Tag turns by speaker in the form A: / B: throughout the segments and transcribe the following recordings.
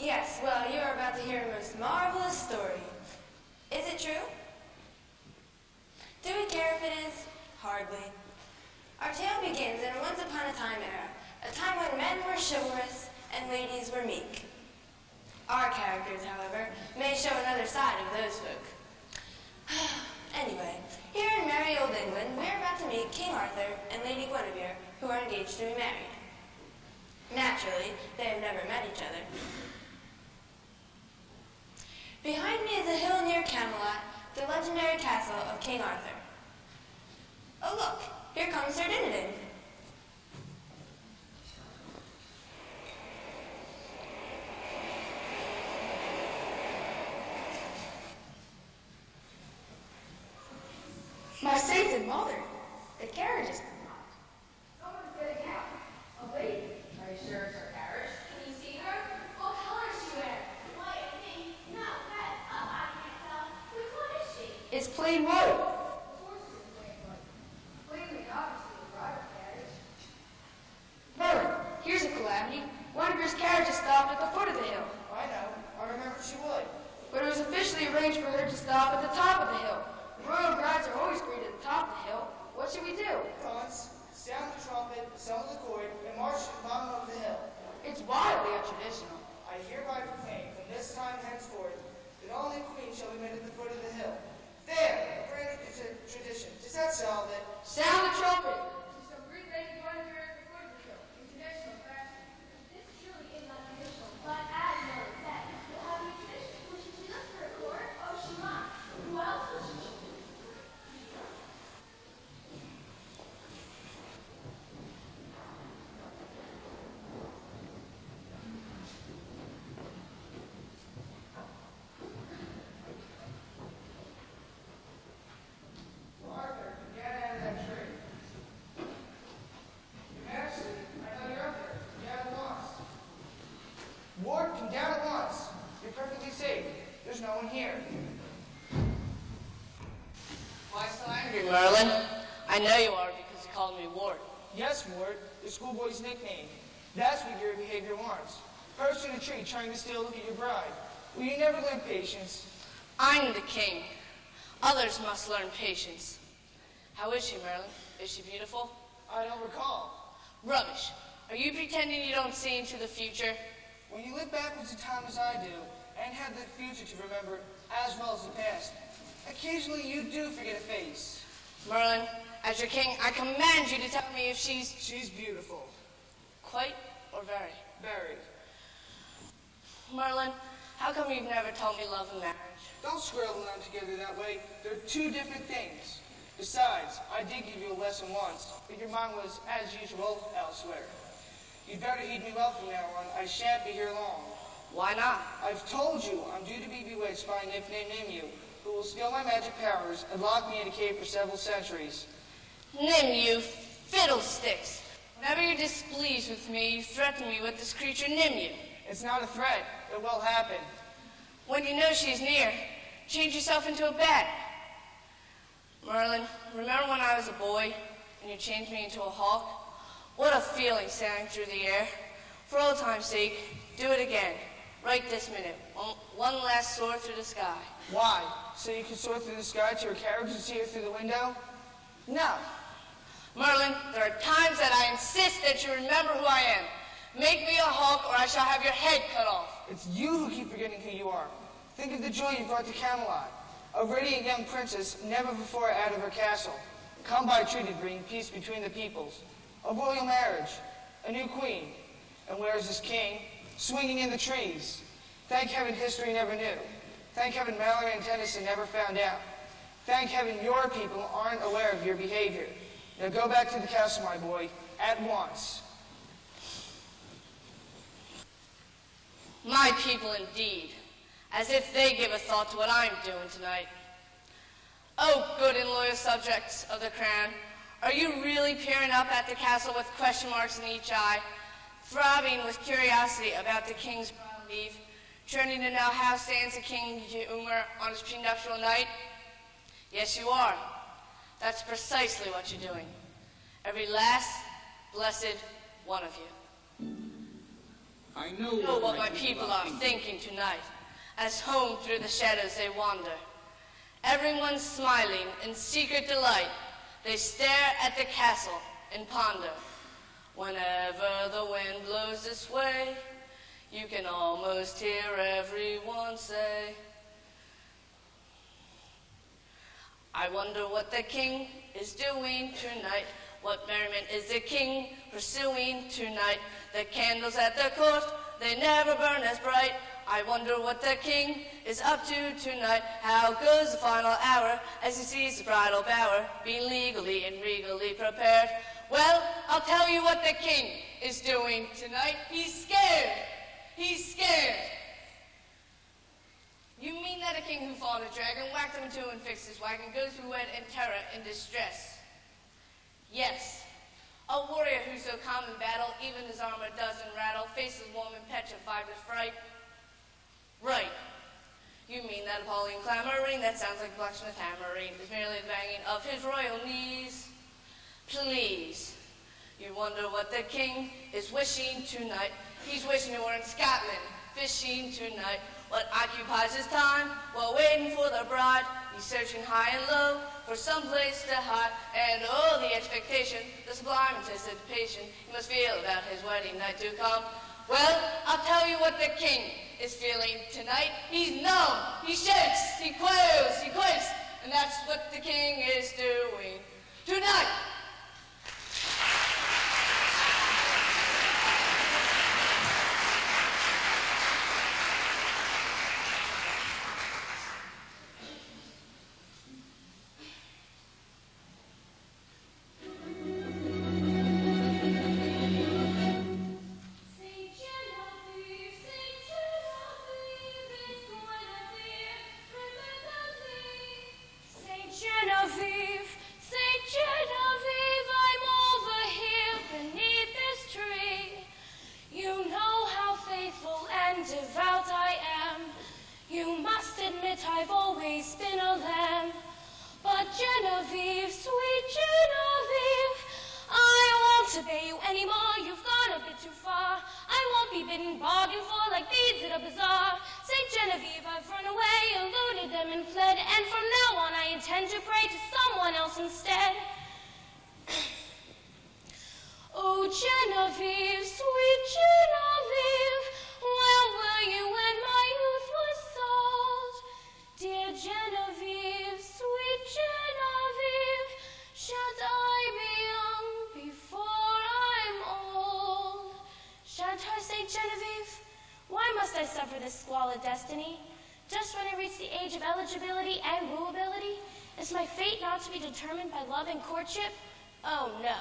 A: Yes, well, you are about to hear a most marvelous story. Is it true? Do we care if it is? Hardly. Our tale begins in a once-upon-a-time era, a time when men were chivalrous and ladies were meek. Our characters, however, may show another side of those folk. Anyway, here in merry old England, we're about to meet King Arthur and Lady Guinevere, who are engaged to be married. Naturally, they have never met each other. Behind me is a hill near Camelot, the legendary castle of King Arthur. Oh look, here comes Sir Dinadan.
B: My sainted mother, the carriage is
C: Someone's getting out. A lady. Are you sure it's her carriage?
D: Can you see her? What color is she wearing? White, I think. No, red. Oh, I can't tell. Which one is she?
B: It's plain white.
C: Of course it's plain white. Plainly, obviously, a bridal carriage.
B: Merlin, here's a calamity. Guinevere's carriage is stopped at the foot of the hill.
E: I know. I remember she would.
B: But it was officially arranged for her to stop at the top of the hill. Royal brides are always greeted at the top of the hill. What should we do?
E: Dance, sound the trumpet, sound the cord, and march to the bottom of the hill.
B: It's wildly untraditional.
E: I hereby proclaim from this time henceforth that only queen shall be met at the foot of the hill. There, a brand new tradition. Does that solve it?
B: Sound the trumpet!
C: She shall greet Lady Guinevere at the foot of the hill, in traditional fashion.
D: This truly is not traditional, but as Merlin said, we'll have a tradition. Will she choose us for a court? Oh, she must. Who else will she choose?
E: Arthur, get out of that tree. Your Majesty, I know you're up there. Get out at once. Ward, come down at once. You're perfectly safe. There's no one here.
F: Why so angry, Merlin? I know you are because you called me Ward.
E: Yes, Ward, the schoolboy's nickname. That's what your behavior warrants. Perched in a tree trying to steal a look at your bride. Will you never learn patience?
F: I'm the king. Others must learn patience. How is she, Merlin? Is she beautiful?
E: I don't recall.
F: Rubbish. Are you pretending you don't see into the future?
E: When you live backwards in time as I do, and have the future to remember as well as the past, occasionally you do forget a face.
F: Merlin, as your king, I command you to tell me if she's
E: She's beautiful.
F: quite or very.
E: Very.
F: Merlin, how come you've never told me love and marriage?
E: Don't scramble them together that way. They're two different things. Besides, I did give you a lesson once, but your mind was, as usual, elsewhere. You'd better heed me well from now on. I shan't be here long.
F: Why not?
E: I've told you I'm due to be bewitched by a nymph named Nimue, who will steal my magic powers and lock me in a cave for several centuries.
F: Nimue, fiddlesticks. Whenever you're displeased with me, you threaten me with this creature Nimue.
E: It's not a threat. It will happen.
F: When you know she's near, change yourself into a bat. Merlin, remember when I was a boy and you changed me into a hawk? What a feeling sailing through the air. For old time's sake, do it again. Right this minute. One last soar through the sky.
E: Why? So you can soar through the sky to your carriage and see her through the window?
F: No. Merlin, there are times that I insist that you remember who I am. Make me a hawk or I shall have your head cut off.
E: It's you who keep forgetting who you are. Think of the joy you brought to Camelot. A radiant young princess never before out of her castle. Come by treaty to bring peace between the peoples. A royal marriage. A new queen. And where is this king? Swinging in the trees. Thank heaven history never knew. Thank heaven Mallory and Tennyson never found out. Thank heaven your people aren't aware of your behavior. Now go back to the castle, my boy, at once.
F: My people indeed. As if they give a thought to what I'm doing tonight. Oh, good and loyal subjects of the crown, are you really peering up at the castle with question marks in each eye, throbbing with curiosity about the king's bridal leave, turning to know how stands the king humor on his prenuptial night? Yes, you are. That's precisely what you're doing. Every last, blessed one of you.
G: I know
F: what my people are thinking tonight, as home through the shadows they wander. Everyone's smiling in secret delight. They stare at the castle and ponder. Whenever the wind blows this way, you can almost hear everyone say, I wonder what the king is doing tonight. What merriment is the king pursuing tonight? The candles at the court, they never burn as bright. I wonder what the king is up to tonight. How goes the final hour as he sees the bridal bower being legally and regally prepared? Well, I'll tell you what the king is doing tonight. He's scared. He's scared. You mean that a king who fought a dragon, whacked him in two and fixed his wagon, goes through wet and terror and distress? Yes. A warrior who so calm in battle, even his armor doesn't rattle, faces woman petrified with fright. Right. You mean that appalling clamoring that sounds like a blacksmith hammering is merely the banging of his royal knees? Please. You wonder what the king is wishing tonight. He's wishing he were in Scotland, fishing tonight. What occupies his time while waiting for the bride? He's searching high and low for some place to hide. And oh, the expectation, the sublime anticipation he must feel about his wedding night to come. Well, I'll tell you what the king is feeling tonight. He's numb, he shakes, he quails, he quakes, and that's what the king is doing tonight.
D: I've always been a lamb. But Genevieve, sweet Genevieve, I won't obey you anymore. You've gone a bit too far. I won't be bidden, bargained for like beads at a bazaar. Saint Genevieve, I've run away, eluded them and fled, and from now on I intend to pray to someone else instead. Oh, Genevieve, sweet Genevieve, where were you when my youth was sold? Dear Genevieve, sweet Genevieve, shan't I be young before I'm old? Shan't I, Saint Genevieve? Why must I suffer this squalid destiny? Just when I reach the age of eligibility and wooability, is my fate not to be determined by love and courtship? Oh no.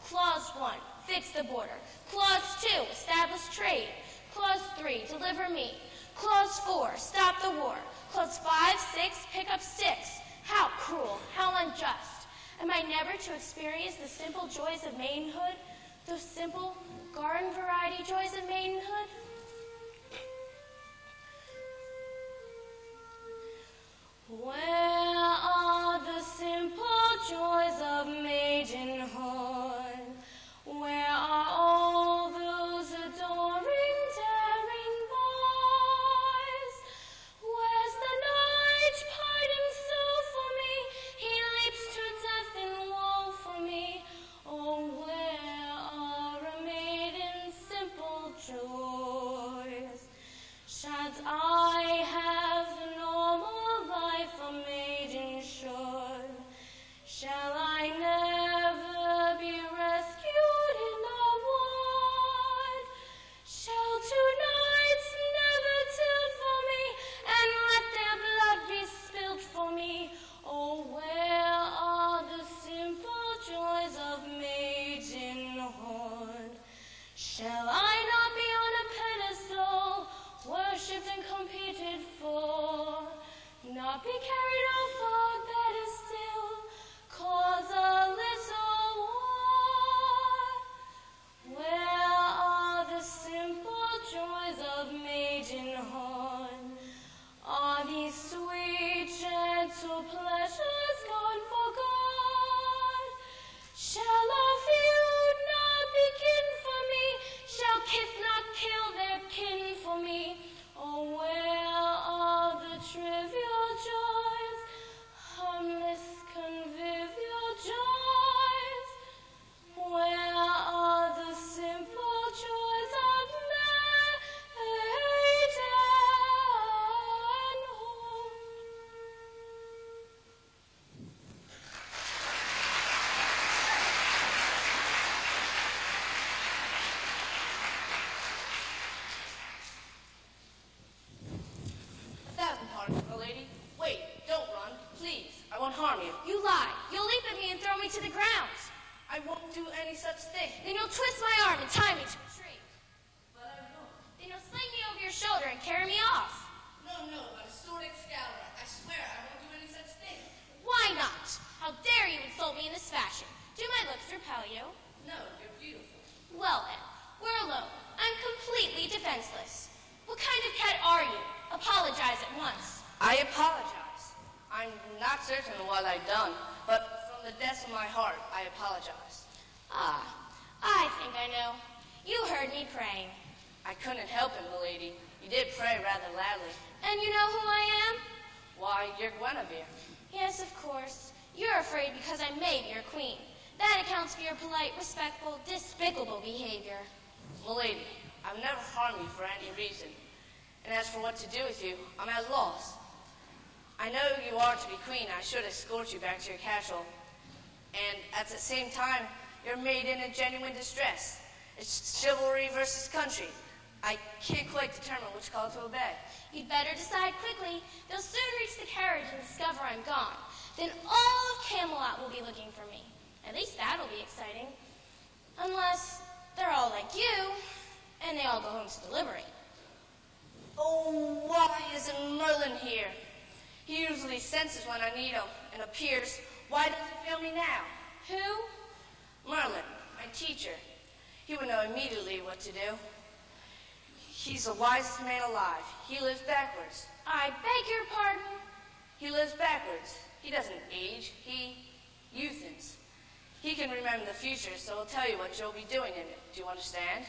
D: Clause 1, fix the border. Clause 2, establish trade. Clause 3, deliver me. Clause 4, stop the war. Clause 5, 6, pick up sticks. How cruel, how unjust. Am I never to experience the simple joys of maidenhood? Those simple, garden variety joys of maidenhood? Where are the simple joys of maidenhood? Where are all those adoring, daring boys? Where's the knight parting so for me? He leaps to death in woe for me. Oh, where are a maiden's simple joys? Shan't I have the normal life a maiden should? Shall me to the ground.
F: I won't do any such thing.
D: Then you'll twist my arm and tie me to a tree.
F: But I won't.
D: Then you'll sling me over your shoulder and carry me off.
F: No, by the sword Excalibur. I swear I won't do any such thing.
D: Why not? How dare you insult me in this fashion? Do my looks repel you?
F: No, you're beautiful.
D: Well then, we're alone. I'm completely defenseless. What kind of cat are you? Apologize at once.
F: I apologize. I'm not certain of what I've done, but from the depths of my heart, I apologize.
D: Ah, I think I know. You heard me praying.
F: I couldn't help it, milady. You did pray rather loudly.
D: And you know who I am?
F: Why, you're Guinevere.
D: Yes, of course. You're afraid because I may be your queen. That accounts for your polite, respectful, despicable behavior.
F: Milady, I've never harmed you for any reason. And as for what to do with you, I'm at loss. I know you are to be queen. I should escort you back to your castle. And at the same time, you're made in a genuine distress. It's chivalry versus country. I can't quite determine which call to obey.
D: You'd better decide quickly. They'll soon reach the carriage and discover I'm gone. Then all of Camelot will be looking for me. At least that'll be exciting. Unless they're all like you, and they all go home to deliberate.
F: Oh, why isn't Merlin here? He usually senses when I need him and appears. Why doesn't he fail me now?
D: Who?
F: Merlin, my teacher. He would know immediately what to do. He's the wisest man alive. He lives backwards.
D: I beg your pardon?
F: He lives backwards. He doesn't age. He youthens. He can remember the future, so he'll tell you what you'll be doing in it. Do you understand?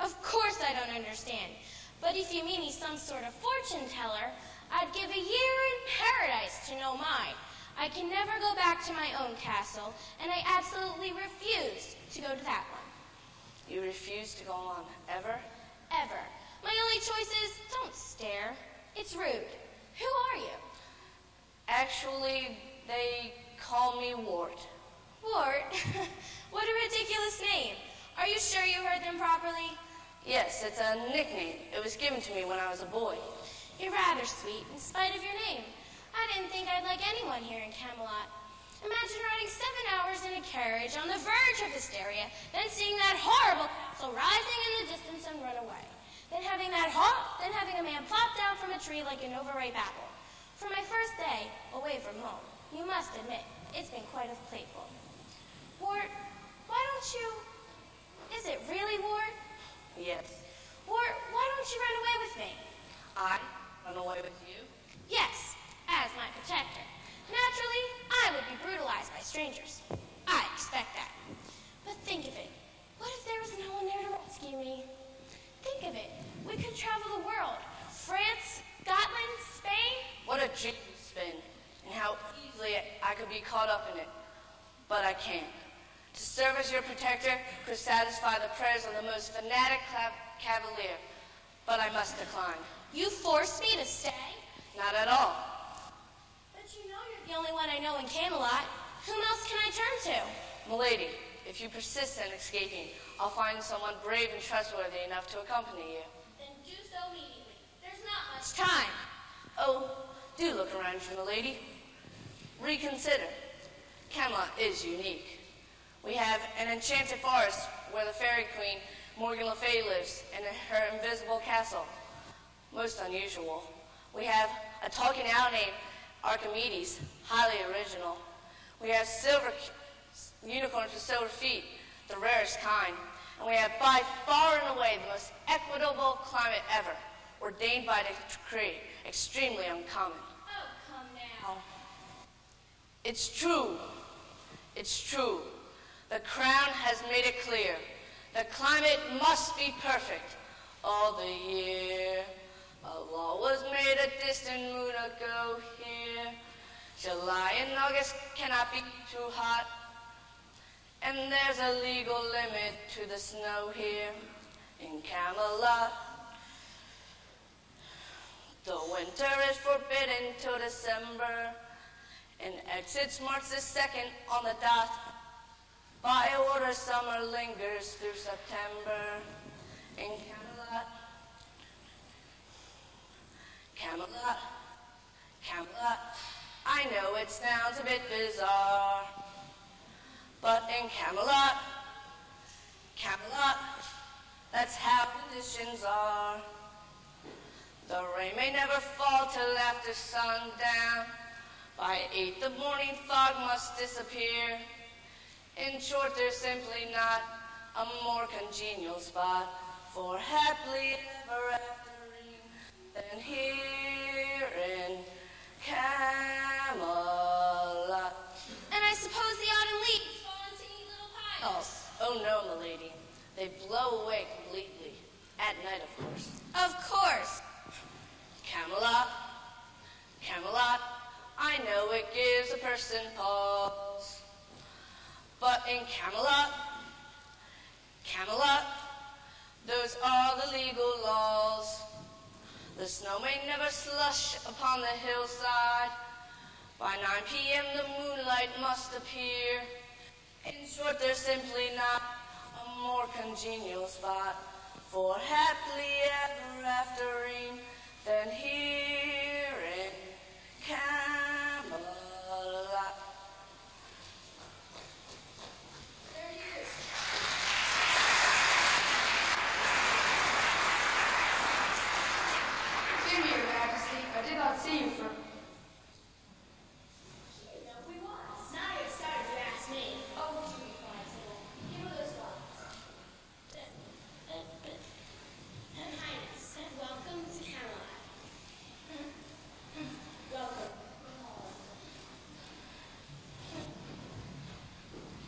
D: Of course I don't understand. But if you mean he's some sort of fortune teller, I'd give a year in paradise to know mine. I can never go back to my own castle, and I absolutely refuse to go to that one.
F: You refuse to go on, ever?
D: Ever. My only choice is don't stare. It's rude. Who are you?
F: Actually, they call me Ward.
D: Ward? What a ridiculous name. Are you sure you heard them properly?
F: Yes, it's a nickname. It was given to me when I was a boy.
D: You're rather sweet, in spite of your name. I didn't think I'd like anyone here in Camelot. Imagine riding 7 hours in a carriage on the verge of hysteria, then seeing that horrible castle rising in the distance and run away. Then having a man plop down from a tree like an overripe apple. For my first day away from home, you must admit, it's been quite playful. Ward, why don't you... Is it really Ward?
F: Yes.
D: Ward, why don't you run away with me?
F: I run away with you?
D: Yes, as my protector. Naturally, I would be brutalized by strangers. I expect that. But think of it. What if there was no one there to rescue me? Think of it. We could travel the world. France, Scotland, Spain.
F: What a dream it's been, and how easily I could be caught up in it. But I can't. To serve as your protector could satisfy the prayers of the most fanatic cavalier, but I must decline.
D: You forced me to stay?
F: Not at all.
D: But you know you're the only one I know in Camelot. Whom else can I turn to?
F: Milady, if you persist in escaping, I'll find someone brave and trustworthy enough to accompany you.
D: Then do so immediately. There's not much time.
F: Oh, do look around you, milady. Reconsider. Camelot is unique. We have an enchanted forest where the fairy queen, Morgan Le Fay, lives in her invisible castle. Most unusual. We have a talking owl named Archimedes, highly original. We have unicorns with silver feet, the rarest kind. And we have by far and away the most equitable climate ever, ordained by the decree, extremely uncommon.
D: Oh, come now.
F: It's true. It's true. The crown has made it clear. The climate must be perfect all the year. A law was made a distant moon ago here. July and August cannot be too hot. And there's a legal limit to the snow here in Camelot. The winter is forbidden till December, and exits March the 2nd on the dot. By order, summer lingers through September in Camelot. Camelot, Camelot. I know it sounds a bit bizarre. But in Camelot, that's how conditions are. The rain may never fall till after sundown. By 8 the morning fog must disappear. In short, there's simply not a more congenial spot for happily ever aftering than here in Camelot.
D: And I suppose the autumn leaves fall into neat little piles.
F: Oh no, milady. They blow away completely. At night, of course.
D: Of course.
F: Camelot, I know it gives a person pause. But in Camelot, those are the legal laws. The snow may never slush upon the hillside. By 9 p.m. the moonlight must appear. In short, there's simply not a more congenial spot for happily ever aftering than here in Camelot.
B: There he is. Forgive me, Your Majesty. I did not see you for...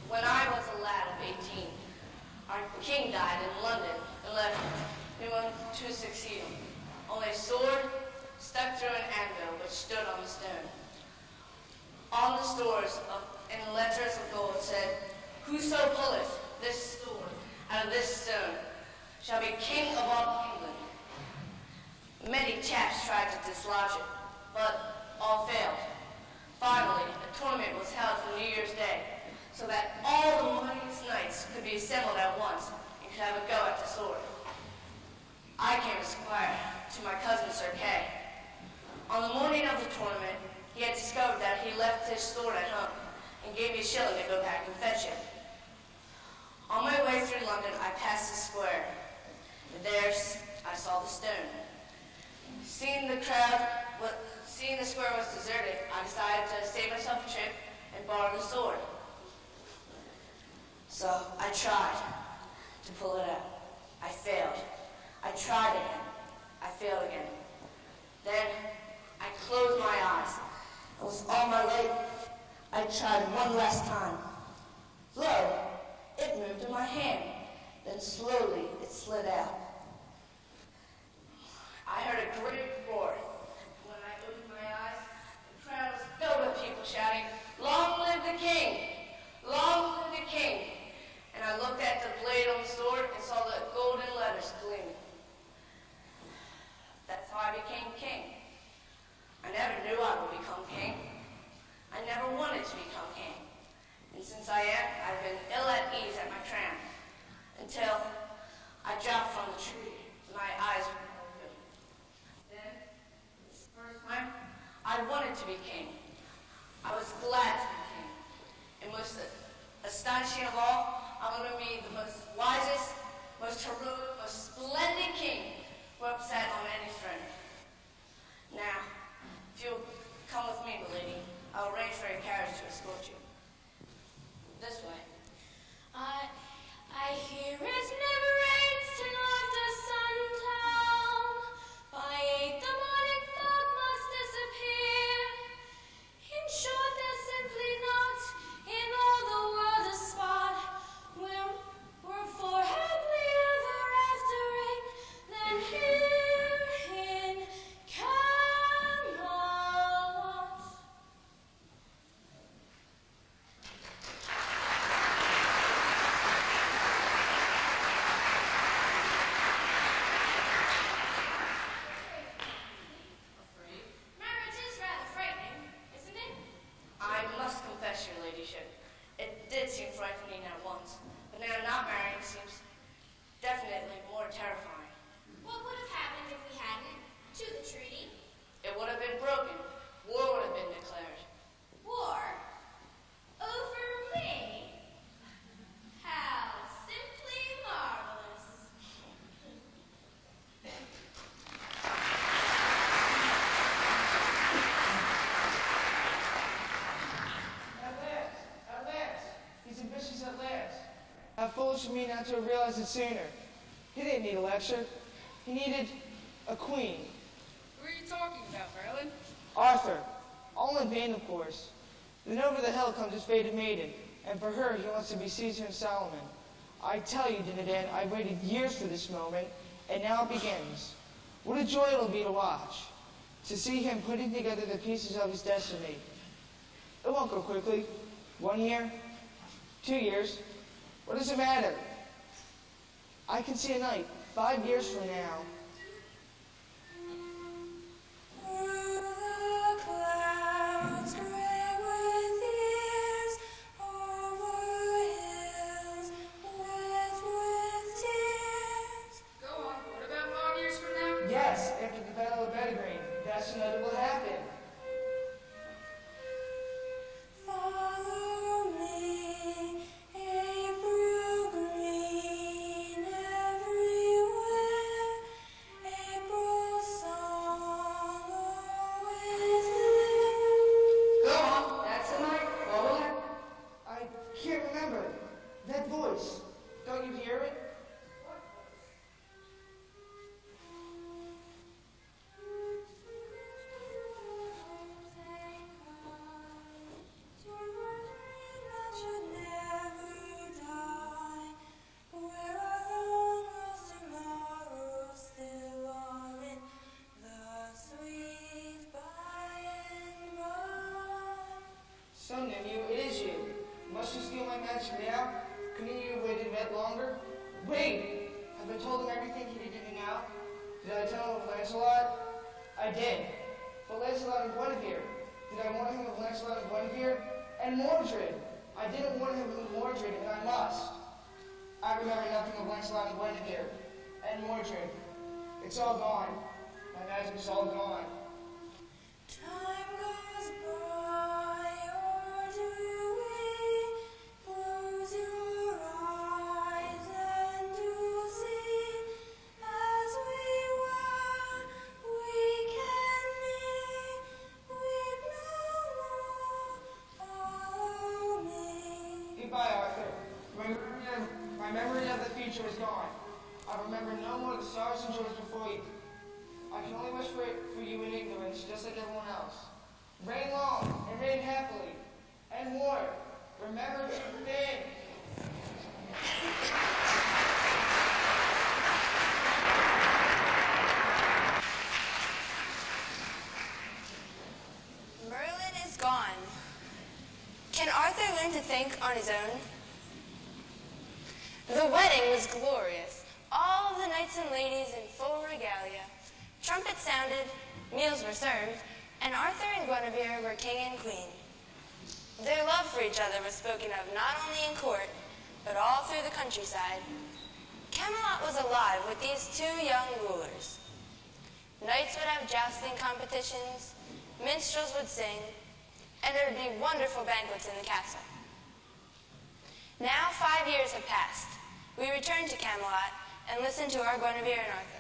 F: When I was a lad of 18, our king died in London and left me one to succeed him. Only a sword stuck through an anvil which stood on the stone. On the stores in letters of gold said, "Whoso pulleth this sword out of this stone shall be king of all England." Many chaps tried to dislodge it, but all failed. Finally, a tournament was held for New Year's Day, so that all the mightiest knights could be assembled at once and could have a go at the sword. I came as squire to my cousin Sir Kay. On the morning of the tournament, he had discovered that he left his sword at home and gave me a shilling to go back and fetch it. On my way through London, I passed the square, and there I saw the stone. Seeing the square was deserted, I decided to save myself a trip and borrow the sword. So I tried to pull it out. I failed. I tried again. I failed again. Then I closed my eyes. And with all my might, I tried one last time. Lo, it moved in my hand. Then slowly it slid out. I heard a great roar. When I opened my eyes, the crowd was filled with people shouting, "Long live the king! Long live the king!" And I looked at the blade on the sword and saw the golden letters gleaming. That's how I became king. I never knew I would become king. I never wanted to become king. And since I am, I've been ill at ease at my crown until I dropped from the tree. My eyes were open. Then, this first time, I wanted to be king. I was glad to be king. And most astonishing of all, I want to be the most wisest, most heroic, most splendid king who ever sat on any throne. Now, if you'll come with me, milady, I'll arrange for a carriage to escort you. This way.
D: I hear it never rains till after sundown. By 8 the morning fog must disappear. In short, there's simply not in all the world a spot where we're for happily ever aftering than here in Camelot. Marriage is rather frightening, isn't it?
F: I must confess, your ladyship, it did seem frightening at once, but now not marrying seems definitely more terrifying.
D: What would have happened if we hadn't to the treaty?
F: It would have been broken. War would have been declared.
D: War? Over me?
E: foolish of me not to have realized it sooner. He didn't need a lecture. He needed a queen.
C: Who are you talking about, Merlin?
E: Arthur. All in vain, of course. Then over the hill comes his fated maiden, and for her he wants to be Caesar and Solomon. I tell you, Guinevere, I've waited years for this moment, and now it begins. What a joy it'll be to watch, to see him putting together the pieces of his destiny. It won't go quickly. 1 year, 2 years, what does it matter? I can see a night 5 years from now. Yes, after the Battle of Bedgreen, that's when it will happen.
A: Follow me, April green everywhere, April song always there.
B: Go on, that's the night. What will happen?
E: I can't remember. That voice. Don't you hear it? So, Nimue, it is you. Must you steal my magic now? Couldn't you have waited a bit longer? Wait! Have I told him everything he needed to know? Did I tell him of Lancelot? I did. But Lancelot and Guinevere. Did I warn him of Lancelot and Guinevere? And Mordred. I didn't warn him of Mordred, and I must. I remember nothing of Lancelot and Guinevere. And Mordred. It's all gone. My magic is all gone.
A: Time goes by, or do we close your eyes and you see as we were, we can be, weep no more, follow me.
E: Goodbye, Arthur. My memory of the future is gone. I remember no more the sorrows and joys before you. I can only wish for you in ignorance, just like everyone else. Reign long and reign happily. And more, remember two things.
A: Merlin is gone. Can Arthur learn to think on his own? The wedding was glorious. All the knights and ladies in full regalia. Trumpets sounded, meals were served, and Arthur and Guinevere were king and queen. Their love for each other was spoken of not only in court, but all through the countryside. Camelot was alive with these two young rulers. Knights would have jousting competitions, minstrels would sing, and there would be wonderful banquets in the castle. Now 5 years have passed. We return to Camelot and listen to our Guinevere and Arthur.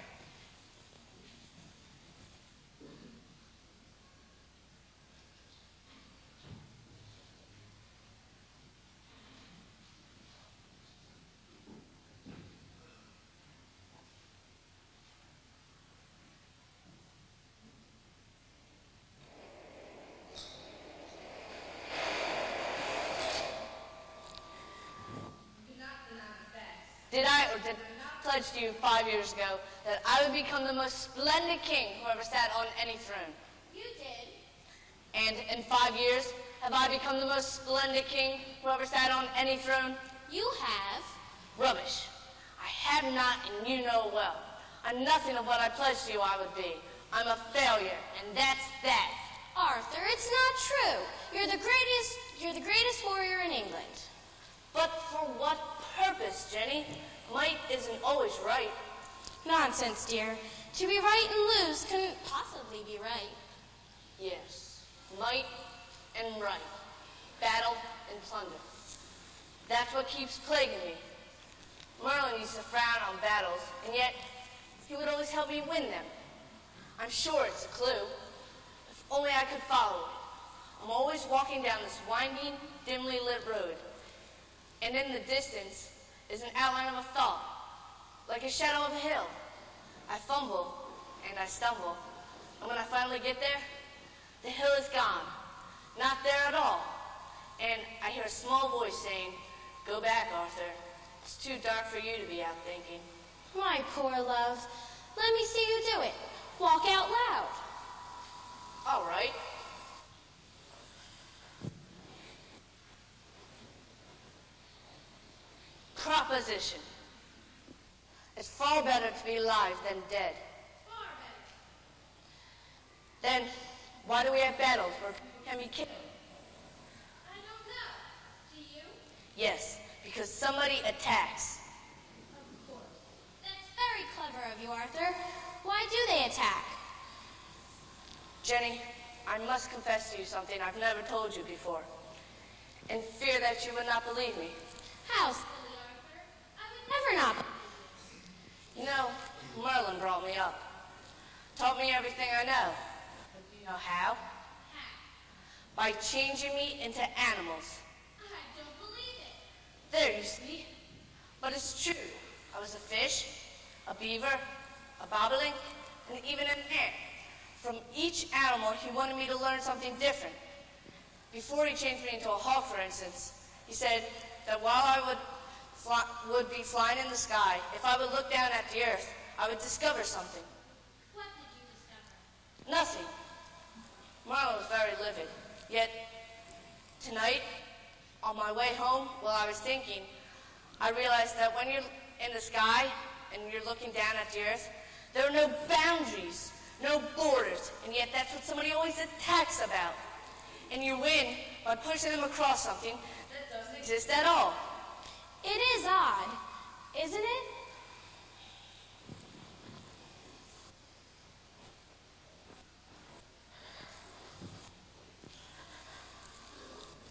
F: Did I or did I not pledge to you 5 years ago that I would become the most splendid king who ever sat on any throne?
D: You did.
F: And in 5 years, have I become the most splendid king who ever sat on any throne?
D: You have.
F: Rubbish. I have not, and you know well. I'm nothing of what I pledged to you I would be. I'm a failure, and that's that.
D: Arthur, it's not true. You're the greatest warrior in England.
F: But for what purpose, Jenny? Might isn't always right.
D: Nonsense, dear. To be right and lose couldn't possibly be right.
F: Yes, might and right. Battle and plunder. That's what keeps plaguing me. Merlin used to frown on battles, and yet he would always help me win them. I'm sure it's a clue. If only I could follow it. I'm always walking down this winding, dimly lit road. And in the distance, is an outline of a thought, like a shadow of a hill. I fumble and I stumble, and when I finally get there, the hill is gone, not there at all. And I hear a small voice saying, "Go back, Arthur. It's too dark for you to be out thinking."
D: My poor love, let me see you do it. Walk out loud.
F: All right. Proposition. It's far better to be alive than dead.
C: Far better.
F: Then why do we have battles where people can be killed?
C: I don't know. Do you?
F: Yes, because somebody attacks.
C: Of course.
D: That's very clever of you, Arthur. Why do they attack?
F: Jenny, I must confess to you something I've never told you before, in fear that you would not believe me.
D: How?
C: Silly Arthur. I would
D: Never not.
F: You know, Merlin brought me up, taught me everything I know. But do you know how? By changing me into animals.
C: I don't believe it.
F: There, you see. But it's true. I was a fish, a beaver, a bobolink, and even an ant. From each animal, he wanted me to learn something different. Before he changed me into a hawk, for instance, he said that while I would be flying in the sky, if I would look down at the earth, I would discover something.
C: What did you discover?
F: Nothing. Marlon was very livid. Yet, tonight, on my way home, while I was thinking, I realized that when you're in the sky and you're looking down at the earth, there are no boundaries, no borders, and yet that's what somebody always attacks about. And you win by pushing them across something that doesn't exist at all.
D: It is odd, isn't it?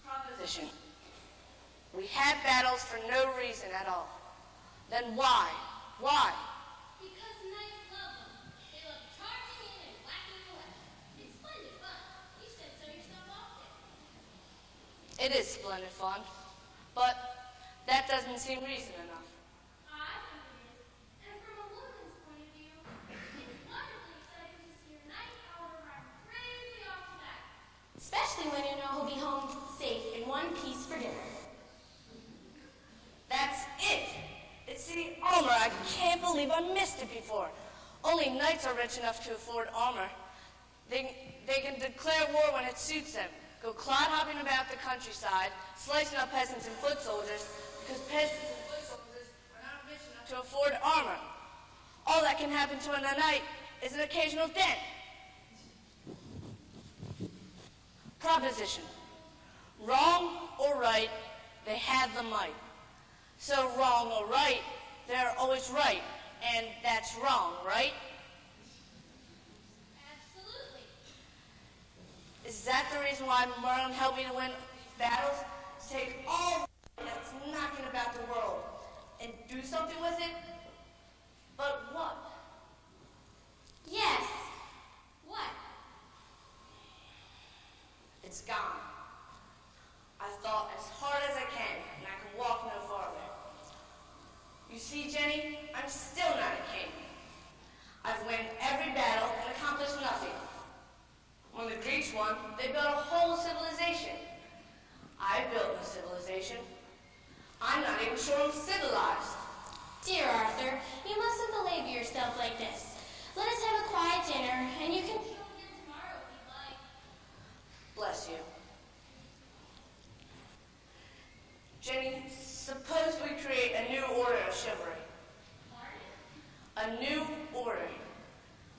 F: Proposition. We have battles for no reason at all. Then why? Why?
C: Because knights love them. They love charging in and whacking away. It's splendid fun. You said so yourself often.
F: It is splendid fun, but that doesn't seem reason enough.
C: I think it is. And from a woman's point of view, it's wonderfully exciting to see your knight Oliver ride bravely off to battle.
D: Especially when you know he'll be home safe in one piece for dinner.
F: That's it. It's the armor. I can't believe I missed it before. Only knights are rich enough to afford armor. They can declare war when it suits them. Go clod-hopping about the countryside, slicing up peasants and foot soldiers, because peasants and foot soldiers are not rich enough to afford armor. All that can happen to a knight is an occasional dent. Proposition. Wrong or right, they have the might. So wrong or right, they're always right, and that's wrong, right?
C: Absolutely.
F: Is that the reason why Merlin helped me to win these battles? To take all that's knocking about the world and do something with it? But what?
D: Yes.
C: What?
F: It's gone. I thought as hard as I can, and I can walk no farther. You see, Jenny, I'm still not a king. I've won every battle and accomplished nothing. When the Greeks won, they built a whole civilization. I built no civilization. I'm not even sure I'm civilized.
D: Dear Arthur, you mustn't belabor yourself like this. Let us have a quiet dinner, and you can...
C: Show again tomorrow if you'd like.
F: Bless you. Jenny, suppose we create a new order of chivalry.
C: Pardon?
F: A new order.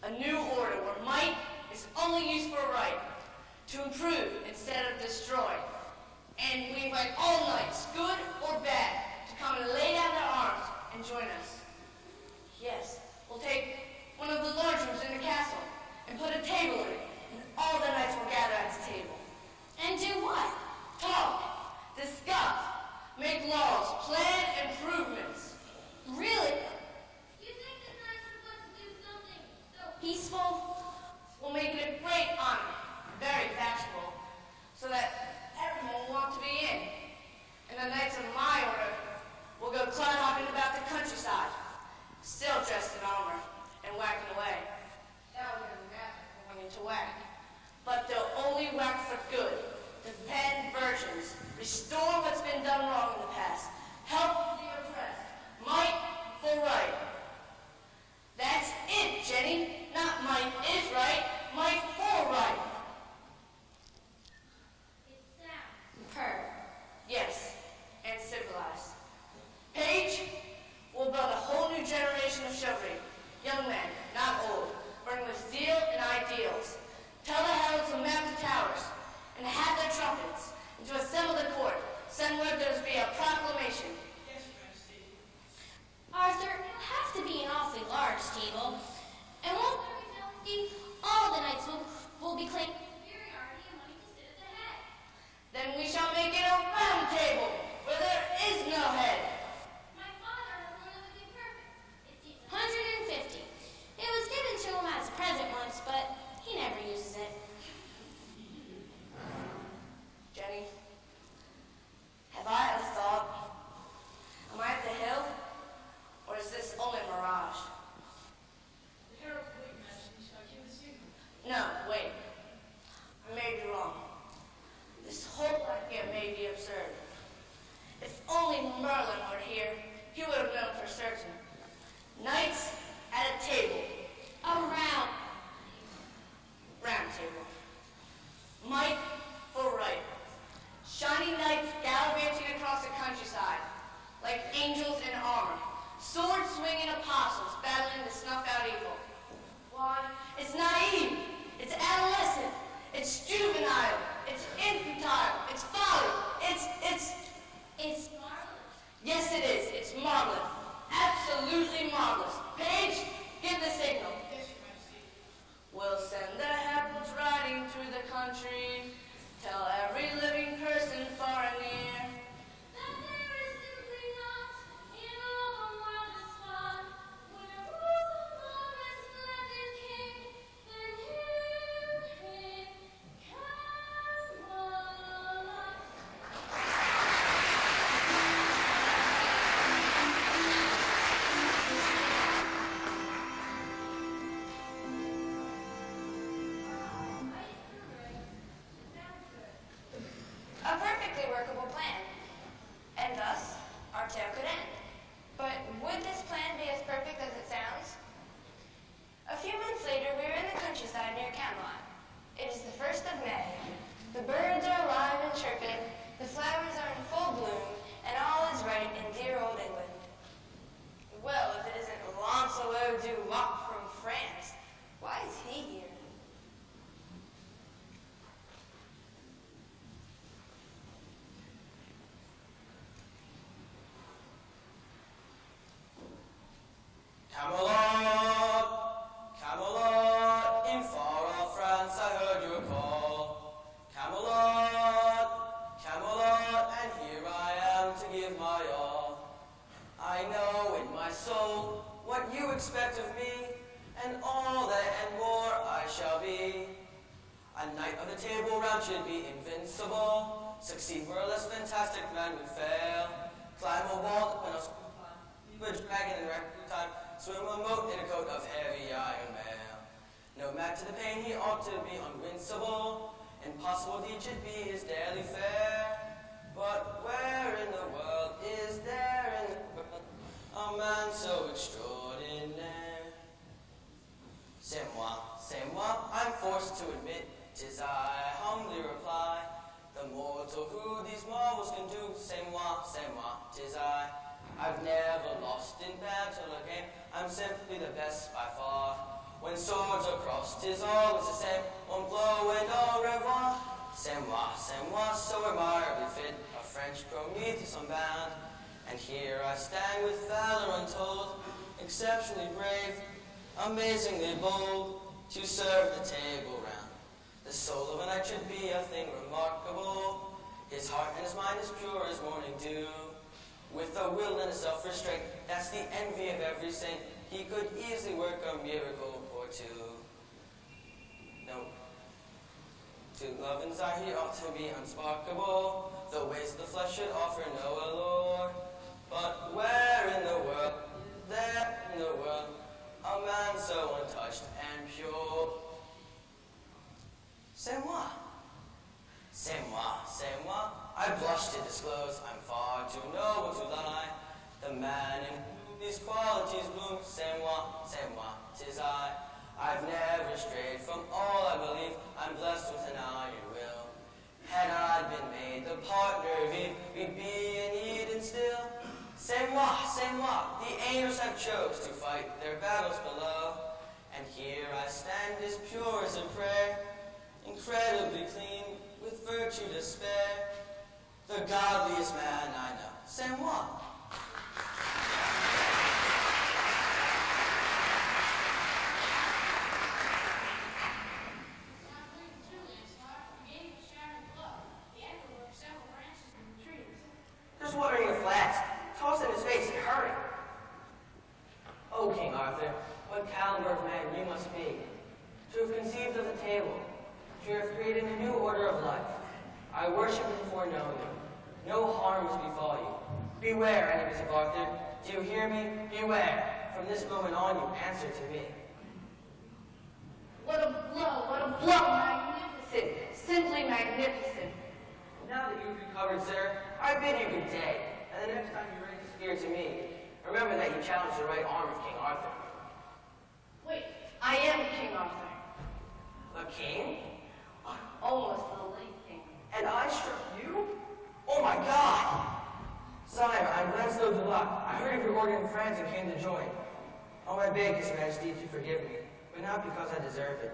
F: A new order where might is only used for right, to improve instead of destroy. And we invite all knights, good or bad, to come and lay down their arms and join us. Yes, we'll take one of the large rooms in the castle and put a table in it, and all the knights will gather at the table.
D: And do what?
F: Talk, discuss, make laws, plan improvements.
D: Really?
C: You think the knights would want to do something so
D: Peaceful?
F: We'll make it a great honor, very fashionable, so that everyone will want to be in. And the knights of my order will go clod-hopping young men, not old, burning with zeal and ideals. Tell the heralds to map the towers, and have their trumpets, and to assemble the court. Send word there's to be a proclamation.
C: Yes, Your Majesty.
D: Arthur, it'll have to be an awfully large table. And won't be all the knights will be claimed.
C: Superiority and wanting to sit at the head.
F: Then we shall make it a round table, where there is no head.
C: My father has one that would be perfect. It seems
D: 150. It was given to him as a present once, but he never uses it.
F: Jenny, have I had a thought? Am I at the hill, or is this only mirage?
C: the herald wait, Majesty, shall give the signal.
F: No, wait. I may be wrong. This whole idea may be absurd. If only Merlin were here, he would have known for certain. Knights at a table.
D: A round.
F: Round table. Might for right. Shining knights gallivanting across the countryside, like angels in armor. Sword-swinging apostles battling to snuff out evil. Why, it's naive. It's adolescent. It's juvenile. It's infantile. It's folly. It's
C: Marvelous.
F: Yes, it is. It's marvelous. Absolutely marvelous. Page, give the signal.
C: Yes, Your Majesty.
F: We'll send the heralds riding through the country. Tell every living person far and near.
C: That there is simply not in all the world a spot where rules a more resplendent king than him in Camelot.
A: A perfectly workable plan. And thus, our tale could end. But would this plan be as perfect as it sounds? A few months later, we were in the countryside near Camelot. It is the 1st of May. The birds are alive and chirping, the flowers are in full bloom, and all is right in dear old England. Well, if it isn't Lancelot du Lac from France, why is he here?
G: Camelot, Camelot, in far off France I heard your call. Camelot, Camelot, and here I am to give my all. I know in my soul what you expect of me, and all that and more I shall be. A knight of the Table Round should be invincible, succeed where a less fantastic man would fail. Climb a wall when a dragon in record time, swim a moat in a coat of heavy iron mail. No match to the pain, he ought to be unwincible. Impossible deed should be his daily fare. But where in the world is there in the world a man so extraordinaire? C'est moi, I'm forced to admit, 'tis I, humbly reply. The mortal who these marvels can do, c'est moi, 'tis I. I've never lost in battle or game, I'm simply the best by far. When swords are crossed, 'tis always the same, one blow and au revoir. C'est moi, so remarkably fit, a French Prometheus unbound. And here I stand with valor untold, exceptionally brave, amazingly bold, to serve the table round. The soul of a knight should be a thing remarkable, his heart and his mind as pure as morning dew. With a will and a self-restraint, that's the envy of every saint. He could easily work a miracle or two. No. To love and desire he ought to be unsparkable. The ways of the flesh should offer no allure. But where in the world, there in the world, a man so untouched and pure? C'est moi. I blush to disclose I'm far too noble to lie. The man in whom these qualities bloom, c'est moi, 'tis I. I've never strayed from all I believe. I'm blessed with an iron will. Had I been made the partner of Eve, we'd be in Eden still. C'est moi, the angels have chose to fight their battles below. And here I stand as pure as a prayer, incredibly clean, with virtue to spare. The godliest man I know. Say what? There's water in your flask. Toss it in his face and hurry. O King Arthur, what caliber of man you must be, to have conceived of the table, to have created a new order of life. I worship and foreknow you. No harm must befall you. Beware, enemies of Arthur. Do you hear me? Beware. From this moment on, you answer to me.
B: What a blow, what a blow! Magnificent, simply magnificent.
G: Now that you've recovered, sir, I bid you good day. And the next time you raise a spear to me, remember that you challenged the right arm of King Arthur.
B: Wait, I am King Arthur.
G: A king?
B: Almost the late king.
G: And I struck you? Oh my God! Sire, I'm Lancelot de Luck. I heard of your order in France and came to join. Oh, I beg His Majesty to forgive me, but not because I deserve it.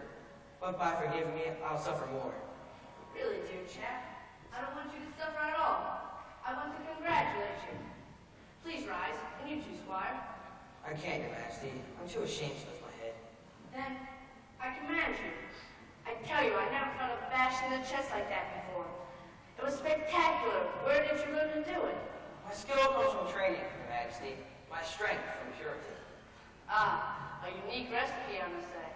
G: But by forgiving me, I'll suffer more.
B: Really, dear chap, I don't want you to suffer at all. I want to congratulate you. Please rise, and you too, Squire.
G: I can't, Your Majesty. I'm too ashamed to lift my head.
B: Then, I command you. I tell you, I never felt a bash in the chest like that before. It was spectacular. Where did you learn to do it?
G: My skill comes from training, Your Majesty. My strength from purity.
B: Ah, a unique recipe, I must say.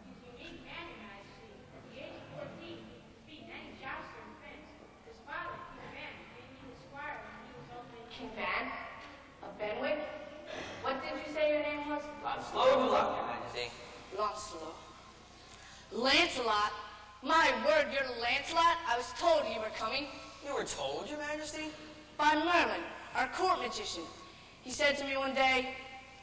H: He's a unique man, Your Majesty. At the age of 14, he could defeat any jouster in France. His father, King Van, made me his squire when he was only...
B: King Van? Of Benwick? What did you say your name was?
G: Lancelot de Luck, Your Majesty.
F: Lancelot. Lancelot? My word, you're Lancelot? I was told you were coming.
G: You were told, Your Majesty?
F: By Merlin, our court magician. He said to me one day,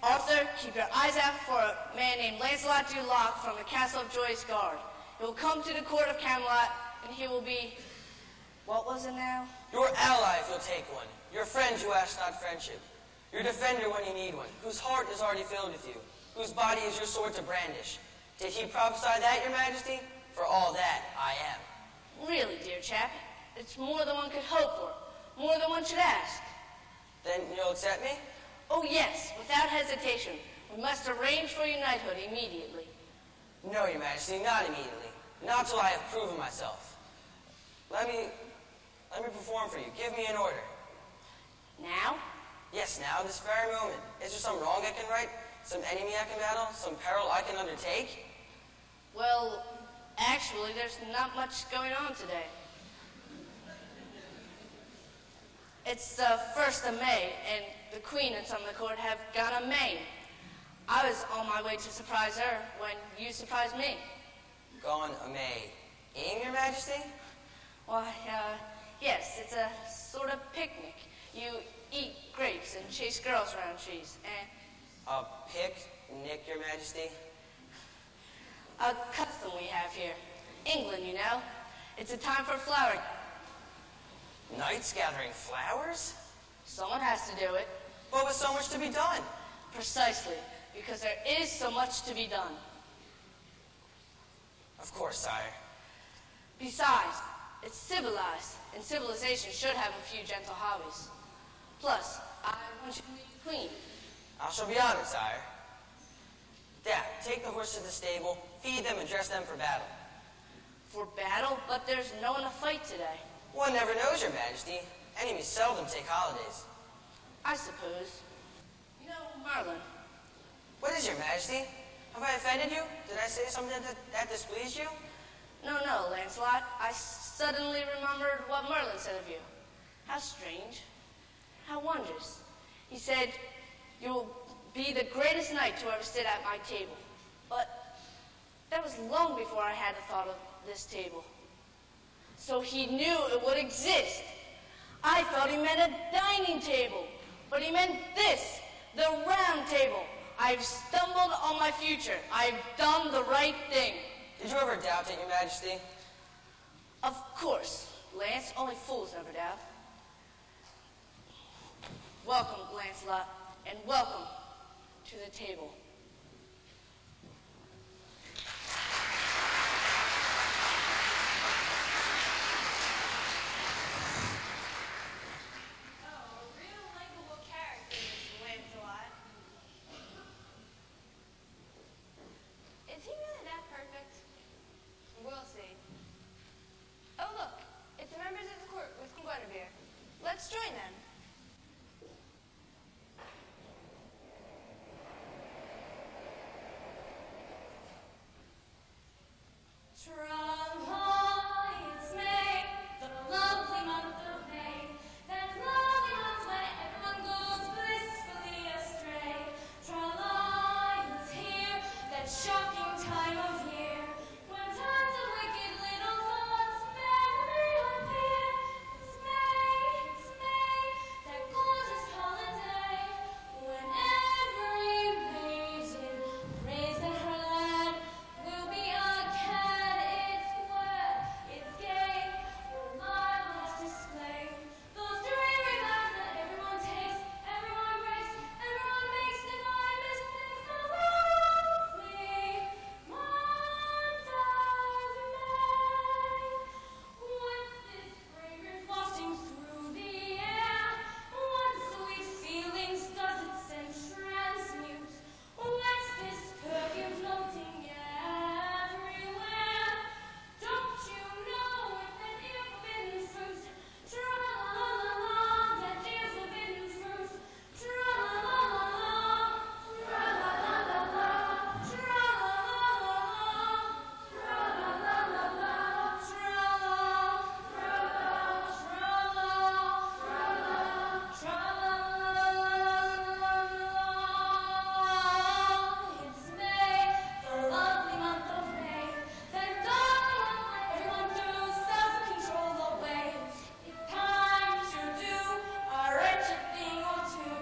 F: Arthur, keep your eyes out for a man named Lancelot du Lac from the castle of Joyous Gard. He will come to the court of Camelot, and he will be... What was it now?
G: Your ally if you'll take one. Your friend who asks not friendship. Your defender when you need one. Whose heart is already filled with you. Whose body is your sword to brandish. Did he prophesy that, Your Majesty? For all that, I am.
F: Really, dear chap, it's more than one could hope for. More than one should ask.
G: Then you'll accept me?
F: Oh yes, without hesitation. We must arrange for your knighthood immediately.
G: No, Your Majesty, not immediately. Not till I have proven myself. Let me perform for you. Give me an order.
F: Now?
G: Yes, now, this very moment. Is there some wrong I can right? Some enemy I can battle? Some peril I can undertake?
F: Well, actually, there's not much going on today. It's the 1st of May, and the Queen and some of the court have gone a May. I was on my way to surprise her when you surprised me.
G: Gone a May. Your Majesty?
F: Why, yes, it's a sort of picnic. You eat grapes and chase girls around trees, and...
G: A picnic, Your Majesty?
F: A custom we have here. England, you know. It's a time for flowering.
G: Knights gathering flowers?
F: Someone has to do it.
G: But with so much to be done.
F: Precisely, because there is so much to be done.
G: Of course, sire.
F: Besides, it's civilized, and civilization should have a few gentle hobbies. Plus, I want you to meet the Queen.
G: I shall be honored, sire. Dad, take the horse to the stable, feed them, and dress them for battle.
F: For battle? But there's no one to fight today.
G: One never knows, Your Majesty. Enemies seldom take holidays.
F: I suppose. You know, Merlin.
G: What is, Your Majesty? Have I offended you? Did I say something that displeased you?
F: No, Lancelot. I suddenly remembered what Merlin said of you. How strange. How wondrous. He said, you will be the greatest knight to ever sit at my table. But that was long before I had the thought of this table. So he knew it would exist. I thought he meant a dining table, but he meant this, the round table. I've stumbled on my future. I've done the right thing.
G: Did you ever doubt it, Your Majesty?
F: Of course, Lance. Only fools never doubt. Welcome, Lancelot, and welcome to the table.
A: Oh, a real likable character, Mr. Lancelot. Is he really that perfect? We'll see. Oh, look. It's the members of the court with Guinevere. Let's join them.
D: It's May, the lovely month of May, that lovely month when everyone goes blissfully astray. It's here, that shocking time of year, when tons of wicked little thoughts merrily appear. It's May, that gorgeous holiday, when every maiden prays that her lad will be a cat. It's wet, it's gay, a marvelous display. Those dreary baths that everyone takes, everyone breaks, everyone makes divine mistakes. The lovely month of May. What's this fragrance wafting through the air? What sweet feelings does it send transmute? What's this perfume floating everywhere? Don't you know it's that dear forbidden fruit? Tra-la-la-la-la, that dear forbidden fruit. Tra-la-la-la-la, tra-la-la-la-la, tra-la-la-la-la, It's May, the lovely month of May, that darling month when everyone throws self-control away. It's time to do a wretched thing or two,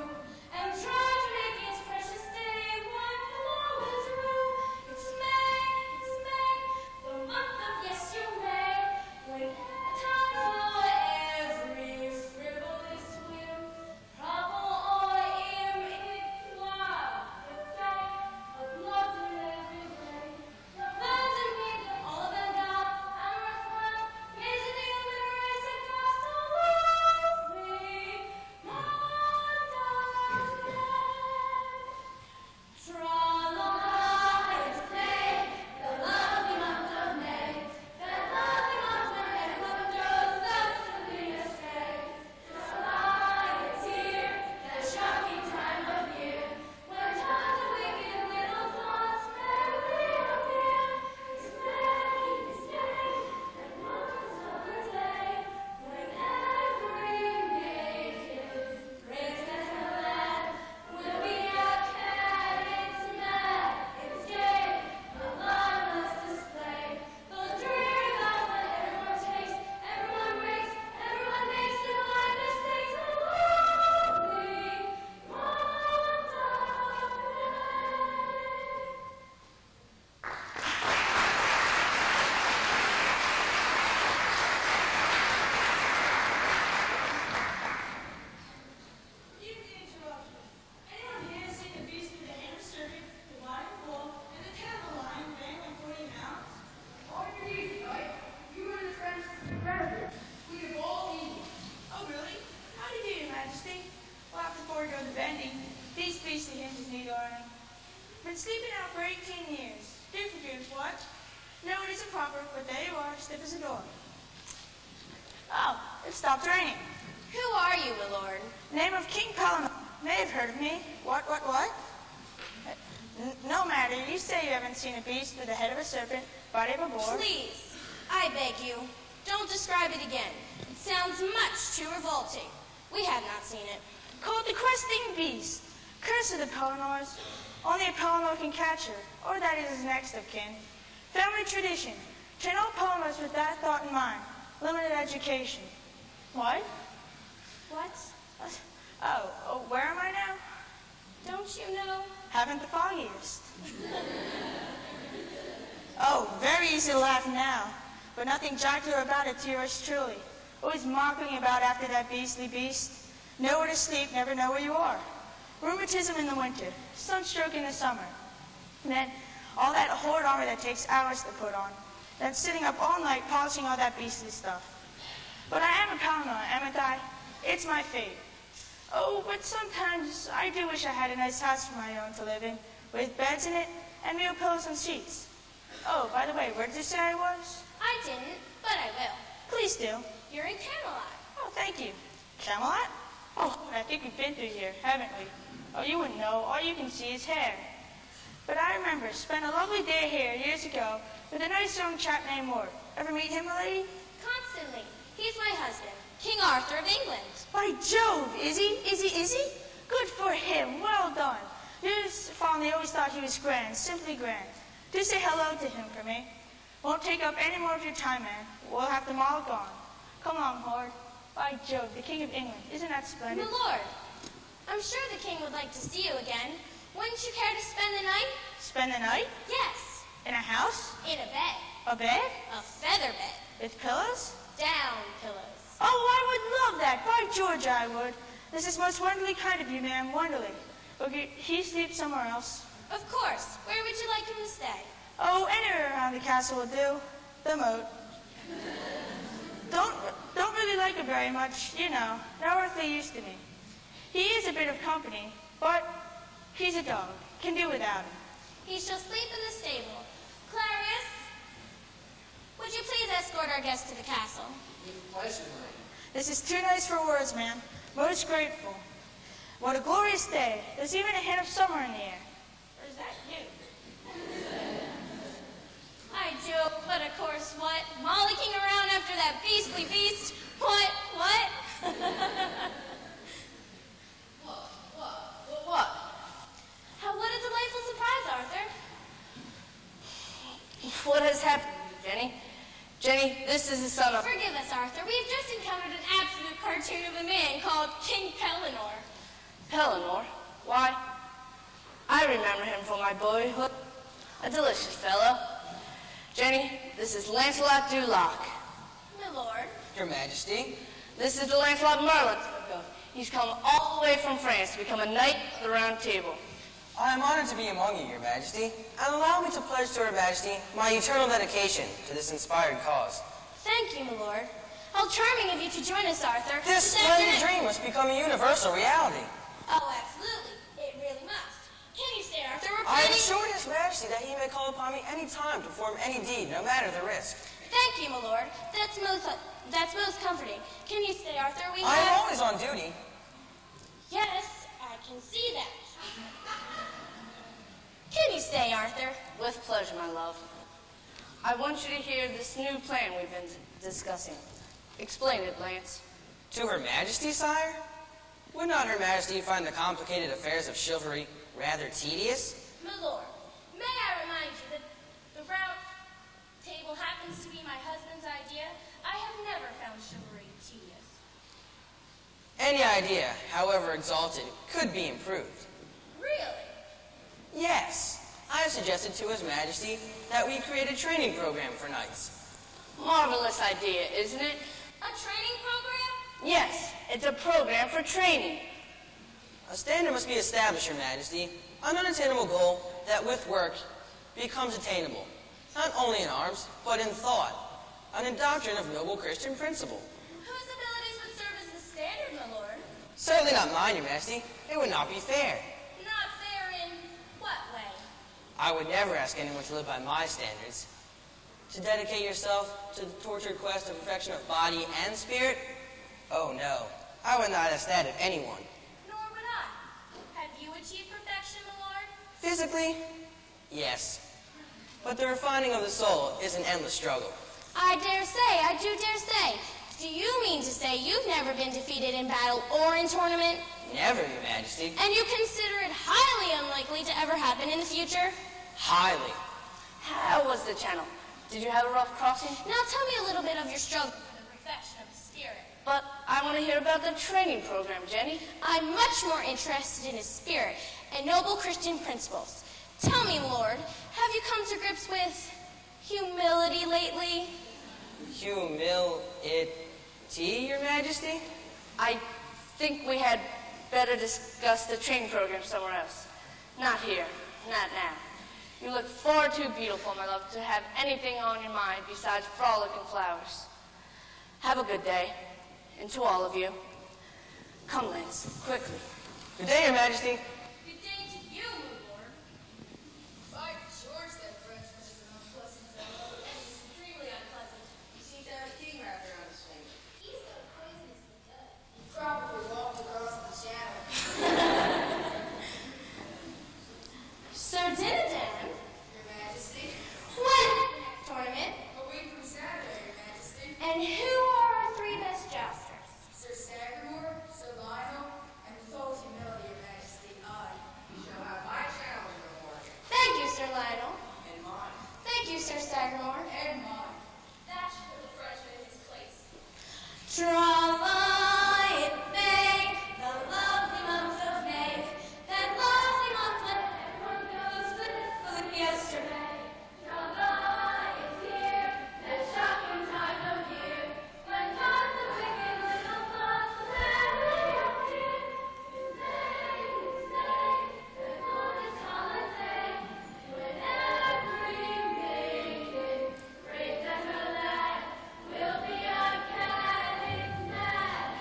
D: and try to make its precious day one glow and true. It's May, the month of yes you may, when time for every frivolous whim, trouble or aim, it's wild, it's gay, a blood in every day. The birds and bees and all of them dance, amorous ones, amazing and race across the lovely month of May. Tra-la-la, it's May, the lovely month of May, that lovely month when everyone goes blissfully astray. Tra-la-la, it's here, that shocking time of year, when tons of wicked little thoughts merrily appear. It's May, that wondrous holiday, when every maiden prays that her lad will be a cat. It's mad, it's gay, a marvelous display. Those dreary vows that everyone takes, everyone breaks, everyone makes divine mistakes. The lovely month of
I: Forgive the interruption. Anyone here seen the beast with the head of serpent, the body of bull, and the tail of a lion weighing like 40 pounds?
B: All you need, right? You were the friends of Guinevere.
I: We have all seen it. Oh, really? How do you do, Your Majesty? Well, after forego the bending, these beastly hinges need ironing. Been sleeping out for 18 years. Different dreams, what? No, it isn't proper, but there you are, stiff as a door. Oh, it stopped raining.
A: Who are you, my lord?
I: Name of King Pellinore. May have heard of me. What? No matter. You say you haven't seen a beast with the head of a serpent, body of a boar.
A: Please, I beg you, don't describe it again. It sounds much too revolting. We have not seen it.
I: Called the questing beast. Curse of the Pellinores. Only a Pellinore can catch her, or that is his next of kin. Family tradition. Train all Pellinores with that thought in mind. Limited education. What?
A: What?
I: Oh, where am I now?
A: Don't you know?
I: Haven't the foggiest. Oh, very easy to laugh now, but nothing jocular about it to yours truly. Always mocking about after that beastly beast. Nowhere to sleep, never know where you are. rheumatism in the winter, sunstroke in the summer. And then all that horrid armor that takes hours to put on. Then sitting up all night polishing all that beastly stuff. But I am a Pellinore, amn't I? It's my fate. Oh, but sometimes I do wish I had a nice house of my own to live in, with beds in it and real pillows and sheets. Oh, by the way, where did you say I was?
D: I didn't, but I will.
I: Please do.
D: You're in Camelot.
I: Oh, thank you. Camelot? Oh, I think we've been through here, haven't we? Oh, you wouldn't know. All you can see is hair. But I remember, spent a lovely day here years ago with a nice young chap named Ward. Ever meet him, milady?
D: Constantly. He's my husband, King Arthur of England.
I: By Jove, is he? Is he? Good for him. Well done. His family always thought he was grand, simply grand. Do say hello to him for me. Won't take up any more of your time, man. We'll have them all gone. Come on, Horde. By Jove, the King of England. Isn't that splendid?
D: My lord, I'm sure the king would like to see you again. Wouldn't you care to spend the night?
I: Spend the night?
D: Yes.
I: In a house?
D: In a bed.
I: A bed?
D: A feather bed.
I: With pillows?
D: Down pillows.
I: Oh, I would love that. By George, I would. This is most wonderfully kind of you, ma'am. Wonderly. Okay, he sleeps somewhere else.
D: Of course. Where would you like him to stay?
I: Oh, anywhere around the castle will do. The moat. Don't really like it very much, you know. No earthly use to me. He is a bit of company, but he's a dog. Can do without him.
D: He shall sleep in the stable. Clarice, would you please escort our guest to the castle?
G: With pleasure, lady.
I: This is too nice for words, ma'am. Most grateful. What a glorious day. There's even a hint of summer in the air. Or is that you?
D: I joke, but of course, what? Mollocking around after that beastly beast? What?
G: What?
D: What a delightful surprise, Arthur.
F: What has happened, Jenny? Jenny, this is the son of...
D: Forgive us, Arthur. We've just encountered an absolute cartoon of a man called King Pellinore.
F: Pellinore? Why, I remember him from my boyhood. A delicious fellow. Jenny, this is Lancelot du Lac.
D: My lord.
G: Your Majesty.
F: This is the Lancelot Merlin. He's come all the way from France to become a knight of the Round Table.
G: I am honored to be among you, Your Majesty, and allow me to pledge to Her Majesty my eternal dedication to this inspired cause.
D: Thank you, my lord. How charming of you to join us, Arthur.
G: This splendid dream must become a universal reality.
D: Oh, absolutely. It really must. Can you stay, Arthur? We're
G: I
D: planning...
G: assure His Majesty that he may call upon me any time to perform any deed, no matter the risk.
D: Thank you, my lord. That's most comforting. Can you stay, Arthur?
G: I am always on duty.
D: Yes, I can see that. Can you stay, Arthur?
F: With pleasure, my love. I want you to hear this new plan we've been discussing. Explain it, Lance.
G: To Her Majesty, sire? Would not Her Majesty find the complicated affairs of chivalry rather tedious?
D: My lord, may I remind you that the Round Table happens to be my husband's idea? I have never found chivalry tedious.
G: Any idea, however exalted, could be improved.
D: Really?
G: Yes. I have suggested to His Majesty that we create a training program for knights.
F: Marvelous idea, isn't it?
D: A training program?
F: Yes, it's a program for training.
G: A standard must be established, Your Majesty, an unattainable goal that with work becomes attainable, not only in arms, but in thought, an doctrine of noble Christian principle.
D: Whose abilities would serve as the standard, my lord?
G: Certainly not mine, Your Majesty. It would not be fair.
D: Not fair in what way?
G: I would never ask anyone to live by my standards. To dedicate yourself to the tortured quest of perfection of body and spirit? Oh no, I would not ask that of anyone.
D: Nor would I. Have you achieved perfection, my lord?
G: Physically, yes. But the refining of the soul is an endless struggle.
D: I do dare say. Do you mean to say you've never been defeated in battle or in tournament?
G: Never, Your Majesty.
D: And you consider it highly unlikely to ever happen in the future?
G: Highly.
F: How was the channel? Did you have a rough crossing?
D: Now tell me a little bit of your struggle for the perfection of the spirit.
F: But I want to hear about the training program, Jenny.
D: I'm much more interested in his spirit and noble Christian principles. Tell me, Lord, have you come to grips with humility lately?
G: Humility, Your Majesty?
F: I think we had better discuss the training program somewhere else. Not here, not now. You look far too beautiful, my love, to have anything on your mind besides frolicking flowers. Have a good day, and to all of you. Come, Lance, quickly.
G: Good day, Your Majesty.
C: Good day to you, Woodward. By George, that Frenchman is an unpleasant fellow. Extremely unpleasant. He seems to have a king wrapped around his finger. He's so poisonous and dead. He probably walked across the channel.
A: Sir Dinadan,
C: Your Majesty.
A: when tournament,
C: A week from Saturday, Your Majesty.
A: and who are our three best jousters?
C: Sir Sagamore, Sir Lionel, and with all humility, Your Majesty, I shall have my challenge rewarded.
A: Thank you, Sir Lionel.
C: And mine.
A: Thank you, Sir Sagamore.
C: And mine.
D: That should put the Frenchman in his place.
A: Travail May, the lovely month of May, that lovely month when everyone goes blissful in yesterday. Travail is here, that shocking time of year, when not the wicked little thoughts that lay up here. It's the glorious holiday, when every maiden, brave as a lad, will be a caddick's mad.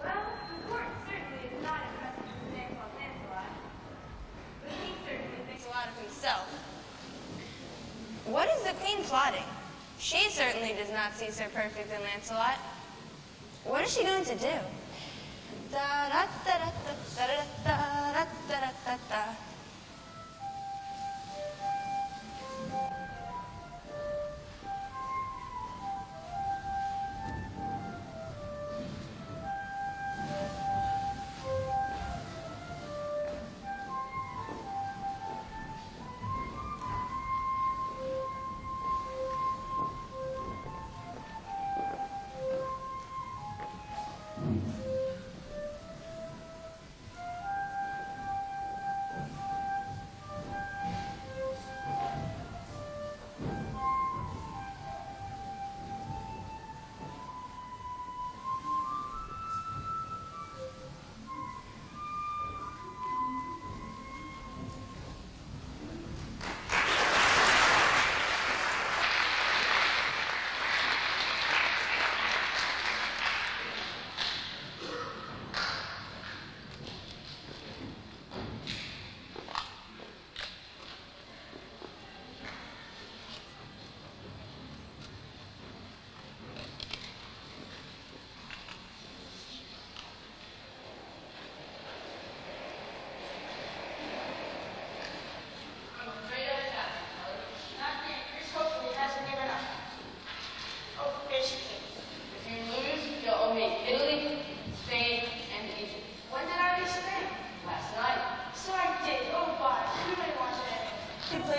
B: Well, the court certainly is not impressed with a man called Lancelot. But he certainly thinks
F: A lot of himself.
A: What is the queen plotting? She certainly does not see Sir Perfect in Lancelot. What is she going to do? Da-da-da-da-da-da-da-da-da-da.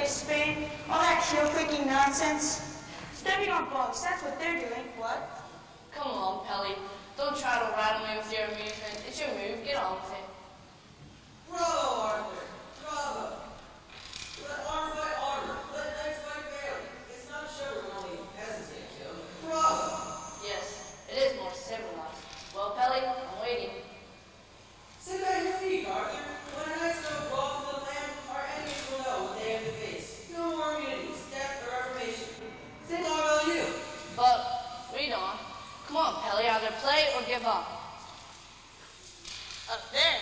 I: Spain, all that heel-clicking nonsense. Stepping on bugs, that's what they're doing. What?
F: Come on, Pelly. Don't try to rattle me with your amusement. It's your move. Get on with it.
G: Bravo, Arthur. Bravo. Let arm fight armor. Let knights fight fairly. It's not a show where only peasants get killed. Bravo.
F: Yes, it is more civilized. Well, Pelly, I'm waiting.
G: Sit back your feet, Arthur. When a knight's go brawl for the land, our enemies will know what they have to face. No more immunities, death, or reformation. Sit down, will you?
F: But, read on. Come on, Pelly, either play or give up.
I: Up there.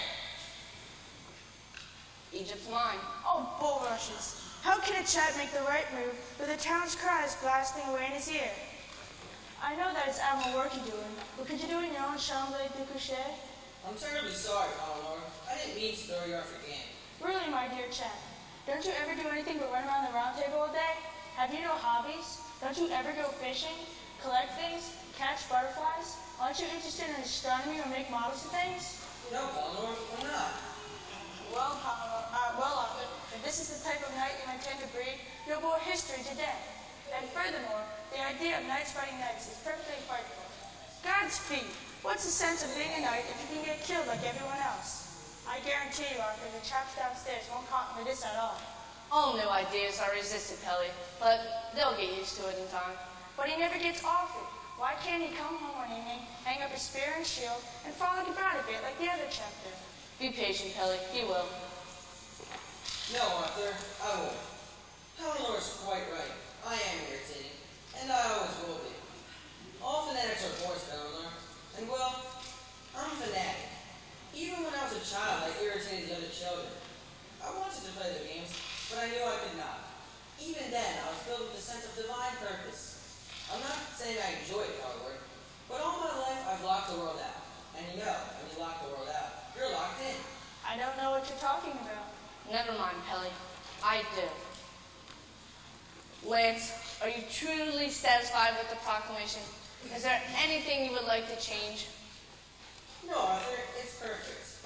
F: Egypt's mine.
I: Oh, bulrushes. How can a chap make the right move with the town's cries blasting away in his ear? I know that it's admirable work you're doing, but could you do it in your own chambre de coucher?
G: I'm terribly sorry, Pellinore. I didn't mean to throw you off your game.
I: Really, my dear chap. Don't you ever do anything but run around the round table all day? Have you no hobbies? Don't you ever go fishing, collect things, catch butterflies? Aren't you interested in astronomy or make models of things?
G: No, Pellinore, why not?
I: Well, Arthur, if this is the type of knight you intend to breed, you'll bore history today. And furthermore, the idea of knights fighting knights is perfectly frightful. Godspeed. What's the sense of being a knight if you can get killed like everyone else? I guarantee you, Arthur, the chaps downstairs won't cotton to this at all.
F: All new ideas are resisted, Pelly, but they'll get used to it in time.
I: But he never gets off it. Why can't he come home one evening, hang up his spear and shield, and frolic about a bit like the other chap did?
F: Be patient, Pelly. He will.
G: No, Arthur, I won't. Pellinore is quite right. I am irritating, and I always will be. All fanatics are boys, Pellinore. And well, I'm a fanatic. Even when I was a child, I irritated the other children. I wanted to play their games, but I knew I could not. Even then, I was filled with a sense of divine purpose. I'm not saying I enjoy it, Woodward, but all my life I've locked the world out. And you know, when you lock the world out, you're locked in.
I: I don't know what you're talking about.
F: Never mind, Pelly. I do. Lance, are you truly satisfied with the proclamation? Is there anything you would like to change?
G: No, Arthur, it's perfect.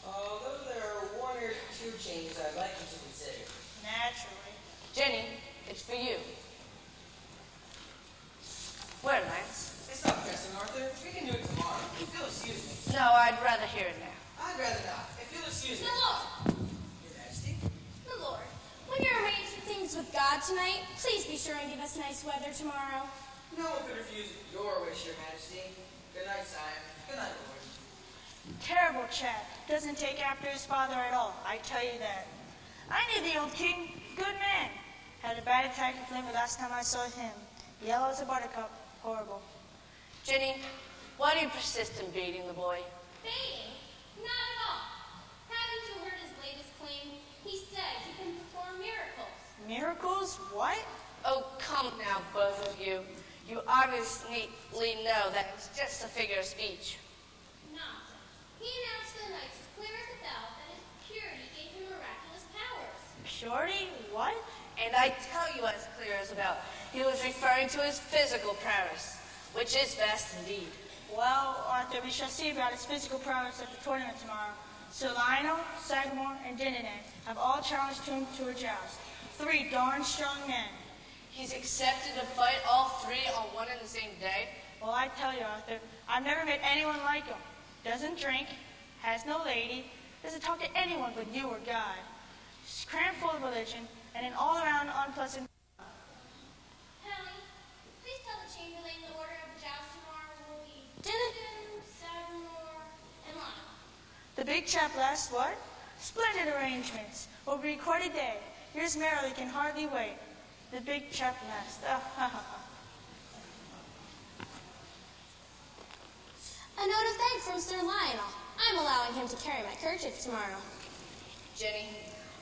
G: Although there are one or two changes I'd like you to consider.
I: Naturally.
F: Jenny, it's for you. Where, Lance?
G: It's not pressing, Arthur. We can do it tomorrow. If you'll excuse me.
F: No, I'd rather hear it now.
G: I'd rather not. If you'll excuse me.
C: My lord,
G: Your Majesty.
C: my lord, when you're arranging things with God tonight, please be sure and give us nice weather tomorrow.
G: No one could refuse your wish, Your Majesty. Good night, sire. Good night, Lord.
I: Terrible chap. Doesn't take after his father at all, I tell you that. I knew the old king. Good man. Had a bad attack of liver last time I saw him. Yellow as a buttercup. Horrible.
F: Jenny, why do you persist in baiting the boy?
C: Baiting? Not at all. Haven't you heard his latest claim? He says he can perform miracles.
I: Miracles? What?
F: Oh, come now, both of you. You obviously know that it's just a figure of speech.
C: Nonsense. He announced to the knights as clear as a bell that his purity gave him miraculous powers.
I: Purity? What?
F: And I tell you as clear as a bell, he was referring to his physical prowess, which is vast indeed.
I: Well, Arthur, we shall see about his physical prowess at the tournament tomorrow. Sir Lionel, Sagamore, and Dinnan have all challenged him to a joust. 3 darn strong men.
F: He's accepted to fight all 3 on one and the same day?
I: Well, I tell you, Arthur, I've never met anyone like him. Doesn't drink, has no lady, doesn't talk to anyone but you or God. He's crammed full of religion, and an all-around unpleasant.
C: Pelly, please tell the chamberlain the order of the joust tomorrow will be Dinnan, Sagamore, and Lionel.
I: The big chap last what? Splendid arrangements. Will be quite a day. Here's Merlin can hardly wait. The big chap last.
C: A note of thanks from Sir Lionel. I'm allowing him to carry my kerchief tomorrow.
F: Jenny,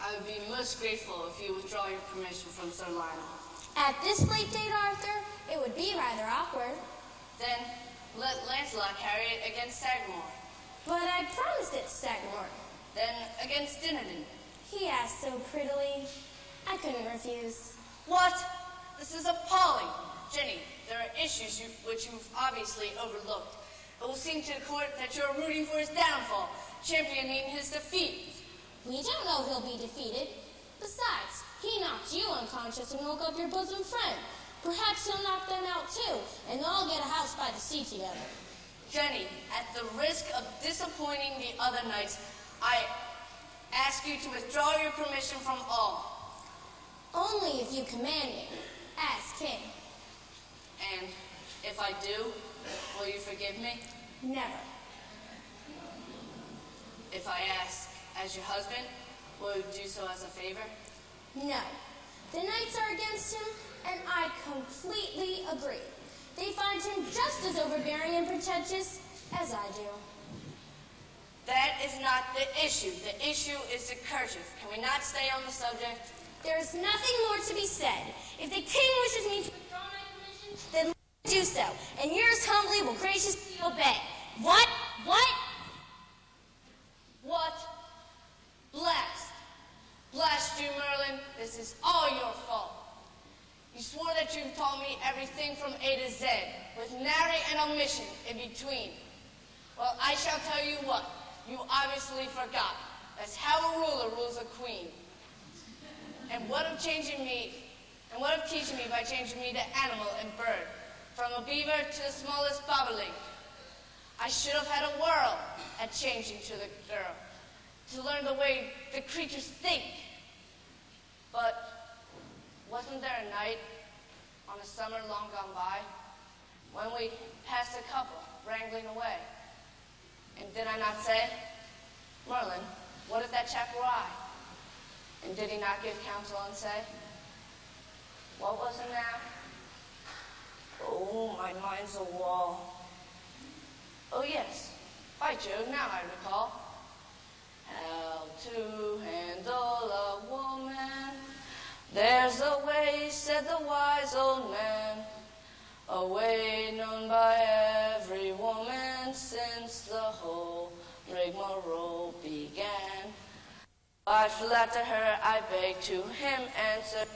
F: I would be most grateful if you withdraw your permission from Sir Lionel.
C: At this late date, Arthur, it would be rather awkward.
F: Then let Lancelot carry it against Sagamore.
C: But I promised it to Sagamore.
F: Then against Dinnan.
C: He asked so prettily. I couldn't refuse.
F: What? This is appalling. Jenny, there are issues which you've obviously overlooked. It will seem to the court that you're rooting for his downfall, championing his defeat.
C: We don't know he'll be defeated. Besides, he knocked you unconscious and woke up your bosom friend. Perhaps he'll knock them out too, and they'll all get a house by the sea together.
F: Jenny, at the risk of disappointing the other knights, I ask you to withdraw your permission from all.
C: Only if you command it, as king.
F: And if I do, will you forgive me?
C: Never.
F: If I ask as your husband, will you do so as a favor?
C: No. The knights are against him, and I completely agree. They find him just as overbearing and pretentious as I do.
F: That is not the issue. The issue is the kerchief. Can we not stay on the subject?
C: There is nothing more to be said. If the king wishes me to withdraw my permission, then let me do so, and yours humbly will graciously obey. What? What?
F: What? Blast you, Merlin. This is all your fault. You swore that you taught me everything from A to Z, with nary an omission in between. Well, I shall tell you what. You obviously forgot. That's how a ruler rules a queen. And what of teaching me by changing me to animal and bird, from a beaver to the smallest bobolink? I should have had a whirl at changing to the girl, to learn the way the creatures think. But wasn't there a night on a summer long gone by when we passed a couple wrangling away? And did I not say, Merlin, what if that chap were I? And did he not give counsel and say, what was it now? Oh, my mind's a wall. Oh, yes. By Jove, now I recall. How to handle a woman. There's a way, said the wise old man. A way known by every woman since the whole rigmarole began. I flatter her, I beg to him answer.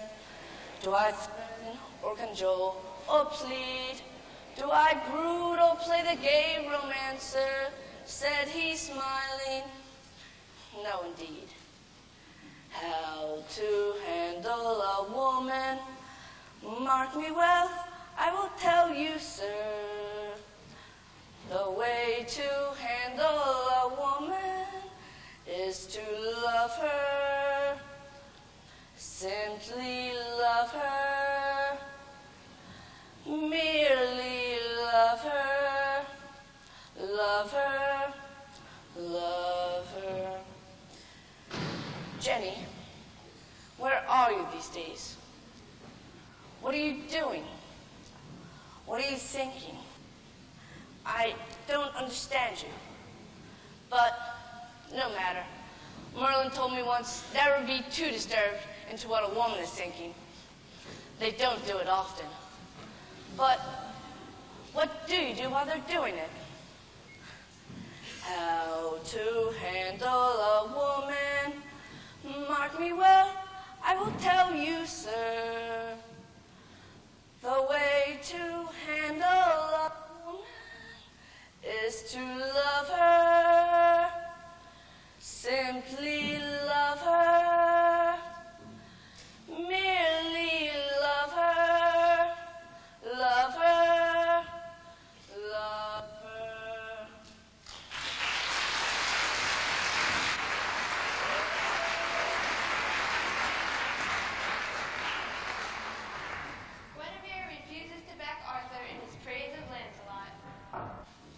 F: Do I threaten or cajole or plead? Do I brood or play the gay romancer? Said he smiling. No, indeed. How to handle a woman? Mark me well, I will tell you, sir. The way to handle a woman is to love her. Simply love her. Merely love her. Love her. Love her. Jenny, where are you these days? What are you doing? What are you thinking? I don't understand you. But no matter. Merlin told me once never be too disturbed into what a woman is thinking. They don't do it often. But what do you do while they're doing it? How to handle a woman? Mark me well, I will tell you, sir. The way to handle a woman is to love her. Simply love her. Merely love her. Love her. Love her.
A: Guinevere refuses to back Arthur in his praise of Lancelot.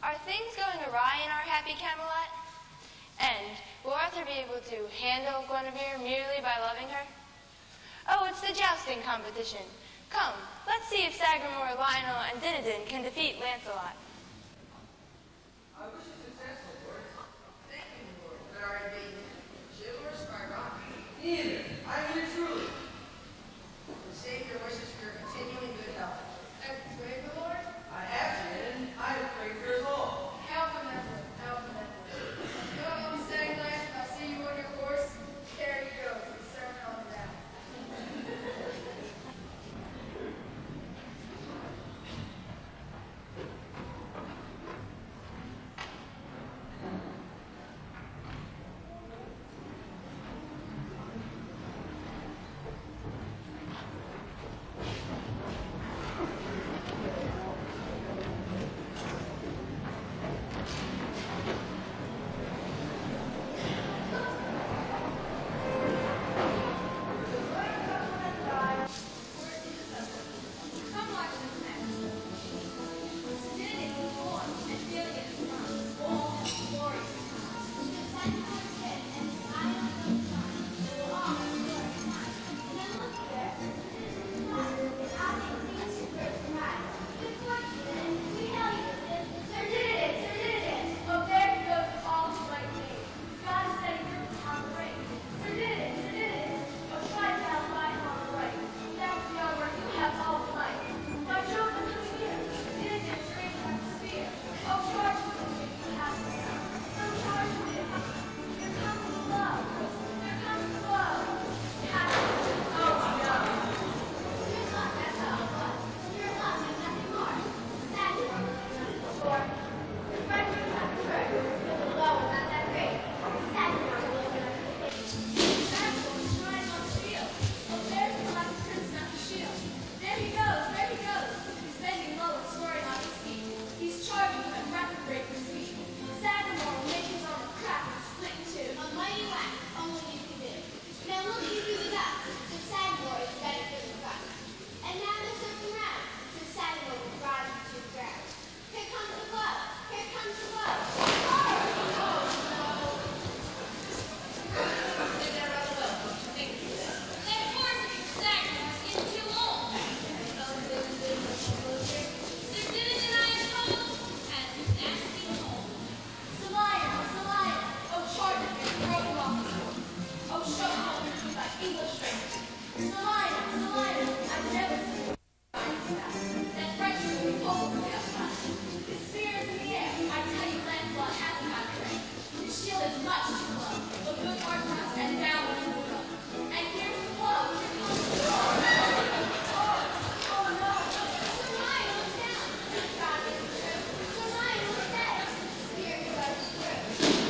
A: Are things going awry in our happy Camelot? And will Arthur be able to handle Guinevere merely by loving her? Oh, it's the jousting competition. Come, let's see if Sagramore, Lionel, and Dinadan can defeat Lancelot.
J: I wish you success, Lord. Thank you, Lord. But are you being chivalrous or ironic? Neither. I mean it truly. The Savior wishes for your continuing good health.
C: And pray the Lord?
J: I have to, and I have prayed for us all.
C: Help him, Edward. Help him, Edward. You know what I'm saying, Lance? I'll see you on your horse. There you go. The sermon on the down. I've never seen that French was totally outside. His spear is in the air. I tell you, Lancelot hasn't got a trick. His shield is much too low. The Woodward comes and down with the blow. And here's the blow. Oh no! Sir Ryan, look down. God is true. Sir Ryan, look dead. Spear goes through.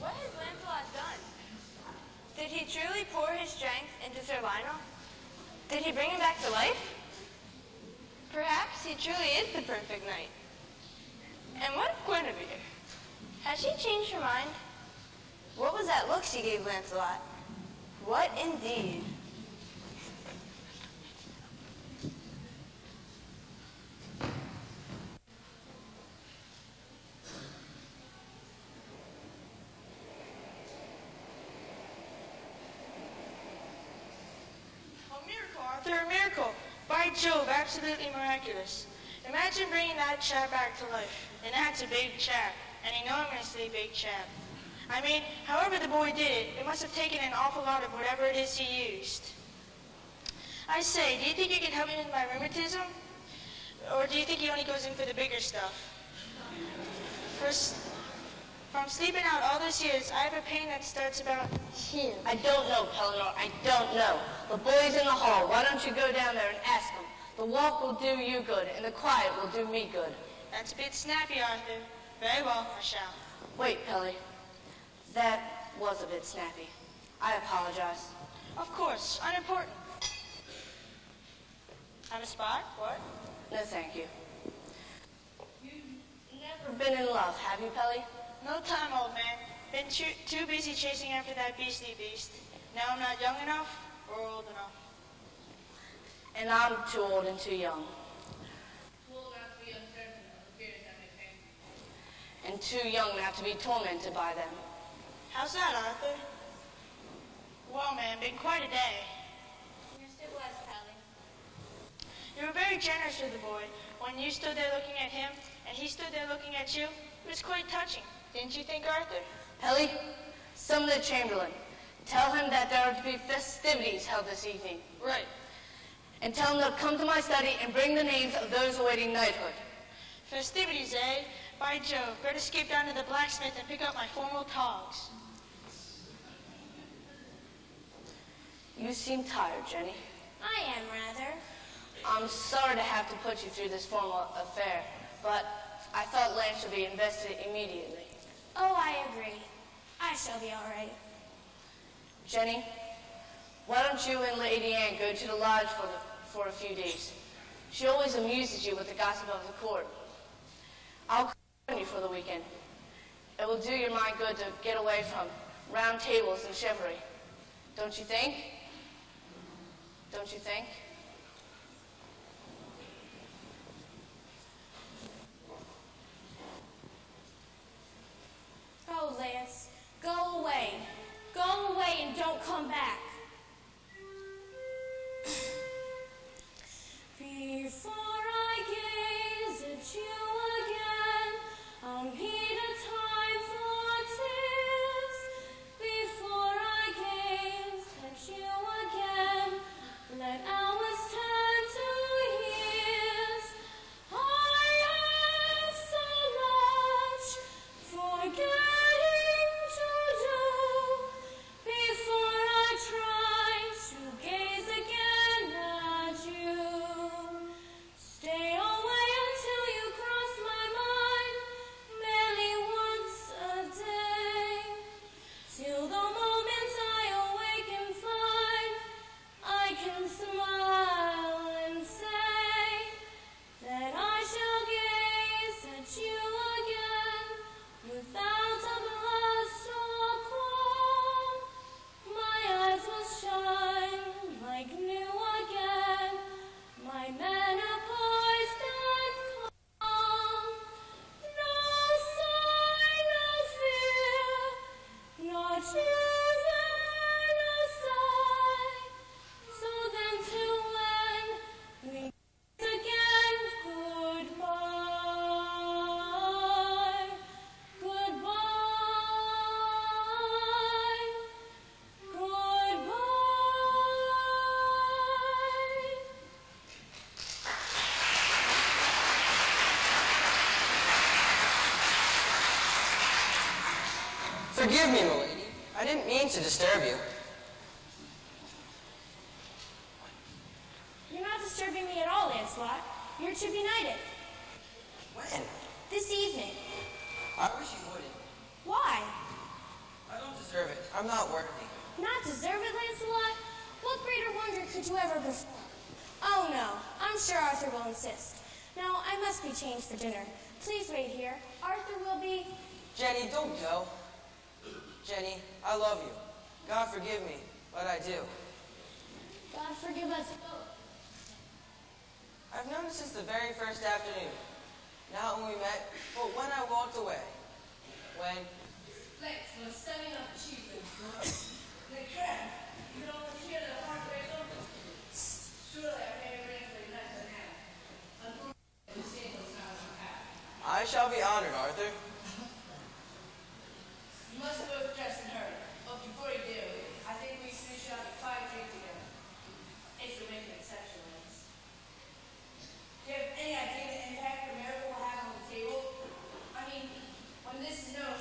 A: What has Lancelot done? Did he truly pour his strength into Sir Lionel? Did he bring him back to life? Perhaps he truly is the perfect knight. And what of Guinevere? Has she changed her mind? What was that look she gave Lancelot? What indeed?
I: A miracle, Arthur, a miracle. By Jove, absolutely miraculous. Imagine bringing that chap back to life. And that's a big chap. An enormously big chap. I mean, however the boy did it, it must have taken an awful lot of whatever it is he used. I say, do you think you can help me with my rheumatism? Or do you think he only goes in for the bigger stuff? First, from sleeping out all those years, I have a pain that starts about here.
F: I don't know, Pellinore. I don't know. The boy's in the hall. Why don't you go down there and ask him? The walk will do you good, and the quiet will do me good.
I: That's a bit snappy, Arthur. Very well, I shall.
F: Wait, Pelly. That was a bit snappy. I apologize.
I: Of course, unimportant. Have a spot? What?
F: No, thank you. You've never been in love, have you, Pelly?
I: No time, old man. Been too busy chasing after that beastly beast. Now I'm not young enough or old enough.
F: And I'm too old and too young. And too young not to be tormented by them.
I: How's that, Arthur? Well, man, been quite a day.
C: You're still blessed, Pelly.
I: You were very generous with the boy. When you stood there looking at him, and he stood there looking at you, it was quite touching. Didn't you think, Arthur?
F: Pelly, summon the Chamberlain. Tell him that there are to be festivities held this evening.
I: Right.
F: And tell him to come to my study and bring the names of those awaiting knighthood.
I: Festivities, eh? By Jove, better skip down to the blacksmith and pick up my formal togs.
F: You seem tired, Jenny.
A: I am, rather.
F: I'm sorry to have to put you through this formal affair, but I thought Lance should be invested immediately.
A: Oh, I agree. I shall be all right.
F: Jenny, why don't you and Lady Anne go to the lodge for a few days? She always amuses you with the gossip of the court. I'll call you for the weekend. It will do your mind good to get away from round tables and chivalry. Don't you think? Don't you think?
G: Forgive me, milady. I didn't mean to disturb you.
D: You're not disturbing me at all, Lancelot. You're to be knighted.
G: When?
D: This evening.
G: I wish you wouldn't.
D: Why?
G: I don't deserve it. I'm not worthy.
D: Not deserve it, Lancelot? What greater wonder could you ever perform? Oh, no. I'm sure Arthur will insist. Now, I must be changed for dinner. Please wait here. Arthur will be...
G: Jenny, don't go. Jenny, I love you. God forgive me, but I do.
D: God forgive us both.
G: I've known it since the very first afternoon. Not when we met, but when I walked away. When...
F: Lex was setting up achievements. The crab, you don't want to hear the heartbreak open. Surely I may arrange for nuts and ham. Unfortunately, the singles now in half.
G: I shall be honored, Arthur.
F: You must both dress and hurry. But before you do, I think we three should have a fine drink together. If we make an exception, Lex. Do you have any idea the impact the miracle will have on the table? I mean, when this is known,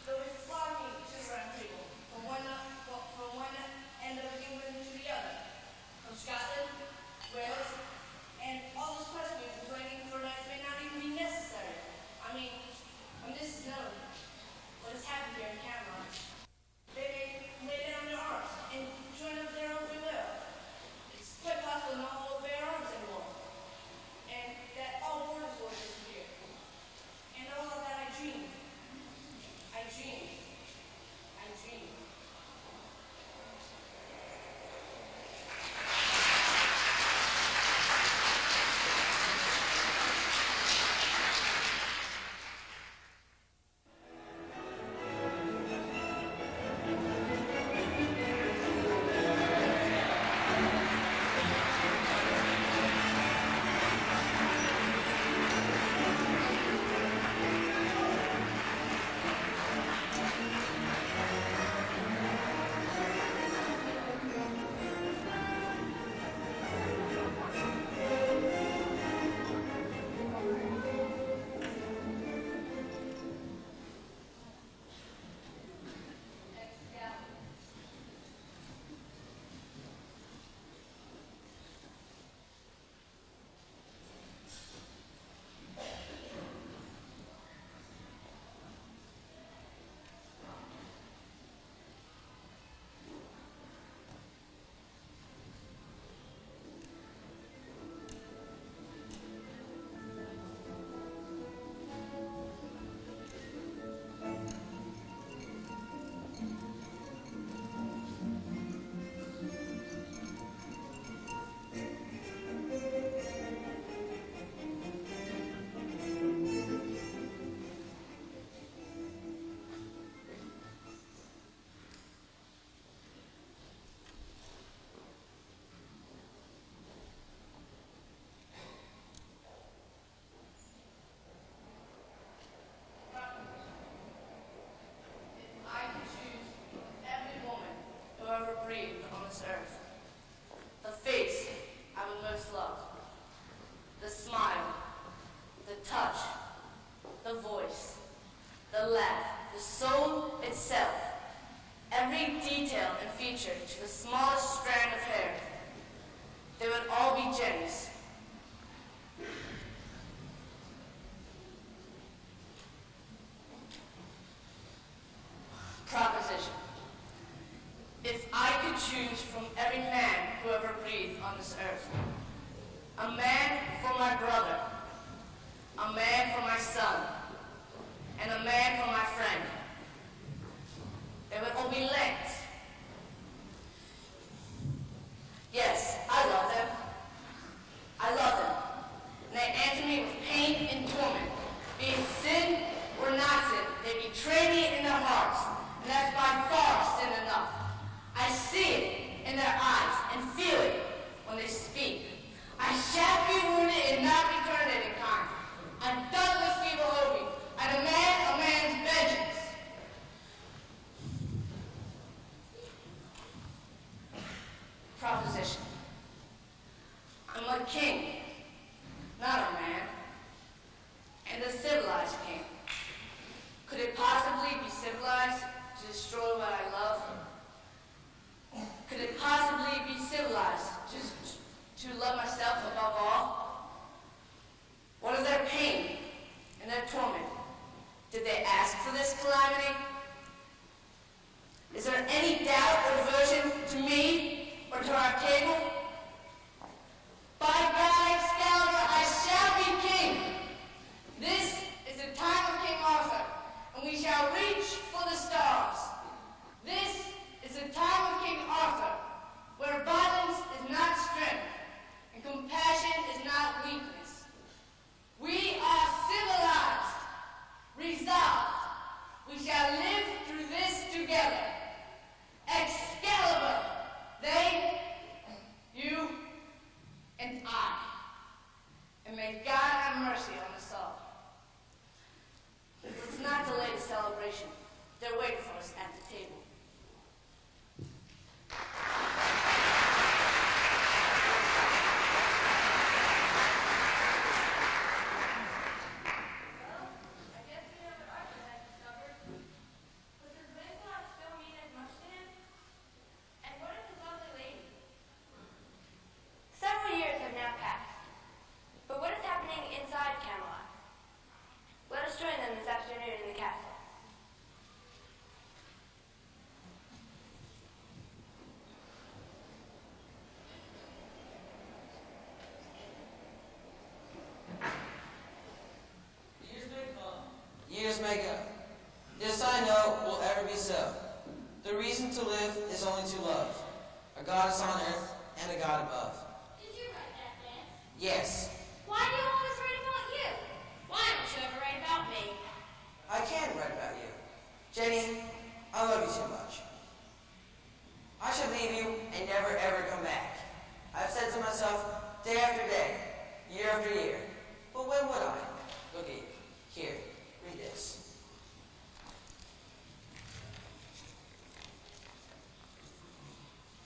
F: they'll be flocking to the round table from one end of England to the other, from Scotland, Wales, and all those questions complaining for nights may not even be necessary. I mean, when this is known, what has happened here in Camelot, they may lay down their arms and join up their own free will. It's quite possible not all bear arms anymore, and that all borders will disappear. And all of that I dreamed. I dreamed. I dreamed. To the smallest strand of hair, they would all be Jenny's. Proposition. If I could choose from every man who ever breathed on this earth, a man for my brother, a man for my son, and a man for my friend, they would all be linked. Yes, I love them. I love them. And they answer me with pain and torment. Be it sin or not sin, they betray me in their hearts. And that's by far sin enough. I see it in their eyes and feel it when they speak. I shall be wounded and not be terminated in kind. I'm done with feeble hoping. I demand a man's vengeance. To love myself above all? What is their pain and their torment? Did they ask for this calamity? Is there any doubt or aversion to me or to our table? By God, Excalibur, I shall be king. This is the time of King Arthur, and we shall reach for the stars. This is the time of King Arthur, where violence is not strength, and compassion is not weakness. We are civilized, resolved. We shall live through this together. Excalibur, they, you, and I. And may God have mercy on us all. Let's not delay the celebration. They're waiting for us at the table.
H: I guess we know what Arthur has discovered. But does Lancelot still mean as much to him? And what of his lovely lady?
A: Several years have now passed. But what is happening inside Camelot? Let us join them this afternoon in the castle.
G: Years may go. This I know will ever be so. The reason to live is only to love. A goddess on earth and a god above.
D: Did you write that, Lance?
G: Yes,
D: Why do you always write about you? Why don't you ever write about me?
G: I can write about you. Jenny, I love you too much. I shall leave you and never ever come back. I've said to myself day after day, year after year. But when would I? Look at you. Here, read this.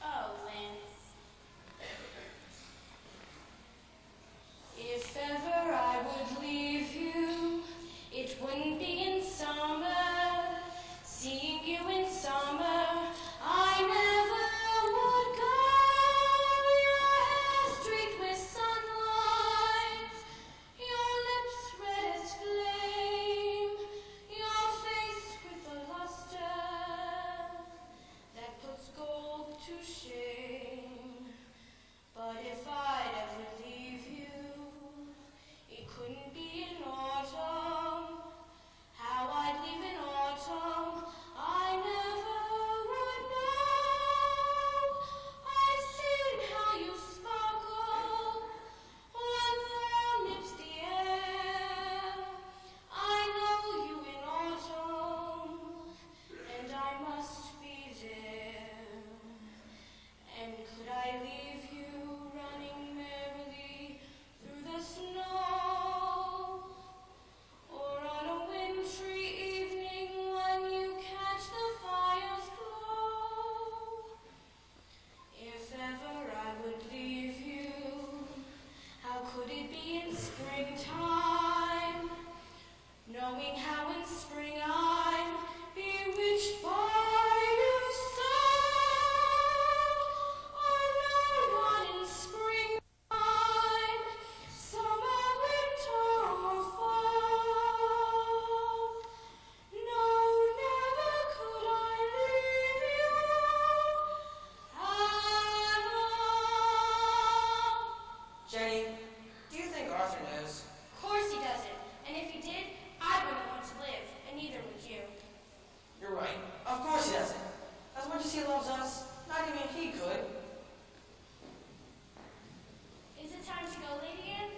D: Oh, Lance. If ever I would leave you, it wouldn't be in summer. Seeing you in summer, I never would go. Your hair streaked with sunlight, your lips red as flame, your face with a luster that puts gold to shame. But if I'd ever leave you, it couldn't be in autumn. How I'd leave in autumn, I never would know. I've seen how you sparkle when thorn nips the air. I know you in autumn, and I must be there. And could I leave you running merrily through the snow? Or on a wintry evening when you catch the fire's glow? If ever I would leave you, how could it be in springtime? Knowing how in spring I'm bewitched by you so. Oh no, not in springtime, summer, winter, or fall. No, never could I leave you at all.
G: Jenny, do you think Arthur knows?
D: Of course he doesn't. And if he did, I wouldn't want to live, and neither would you.
G: You're right. Of course he doesn't. As much as he loves us, not even he could.
D: Is it time to go, Lady Anne?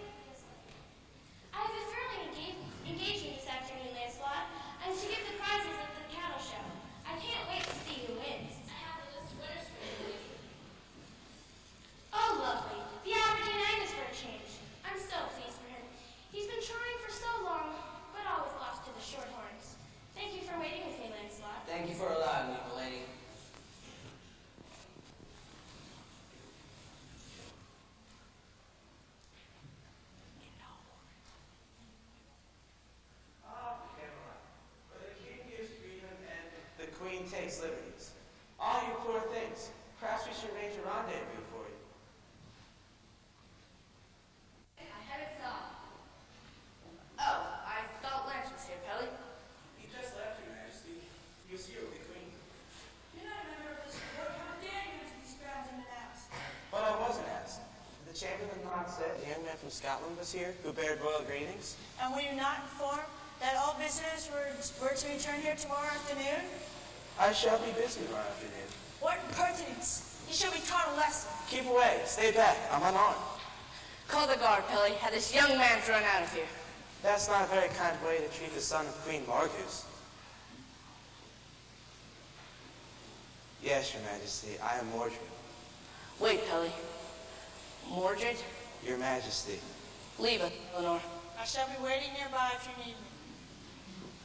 D: I have a thrilling engagement this afternoon, Lancelot. I'm to give the prizes at the cattle show. I can't wait to see who wins.
C: I have the list of winners for you, lady.
D: Oh, lovely. The Aberdeen Angus for a change. I'm so pleased for him. He's been trying for so long, but always lost to the Shorthorns. Thank you for waiting with me, Lancelot.
G: Thank you for allowing me, my lady.
K: Ah, Camelot, where the king gives freedom and the queen takes liberties. All you poor things, perhaps we should arrange a rendezvous for you. not said the young man from Scotland was here who bared royal greetings?
I: And were you not informed that all visitors were to return here tomorrow afternoon?
K: I shall be busy tomorrow afternoon.
I: What impertinence! He shall be taught a lesson.
K: Keep away. Stay back. I'm unarmed.
F: Call the guard, Pelly. Have this young man thrown out of here.
K: That's not a very kind way to treat the son of Queen Margus. Yes, Your Majesty, I am Mordred.
F: Wait, Pelly. Mordred?
K: Your Majesty.
F: Leave it, Pellinore.
I: I shall be waiting nearby if you need me.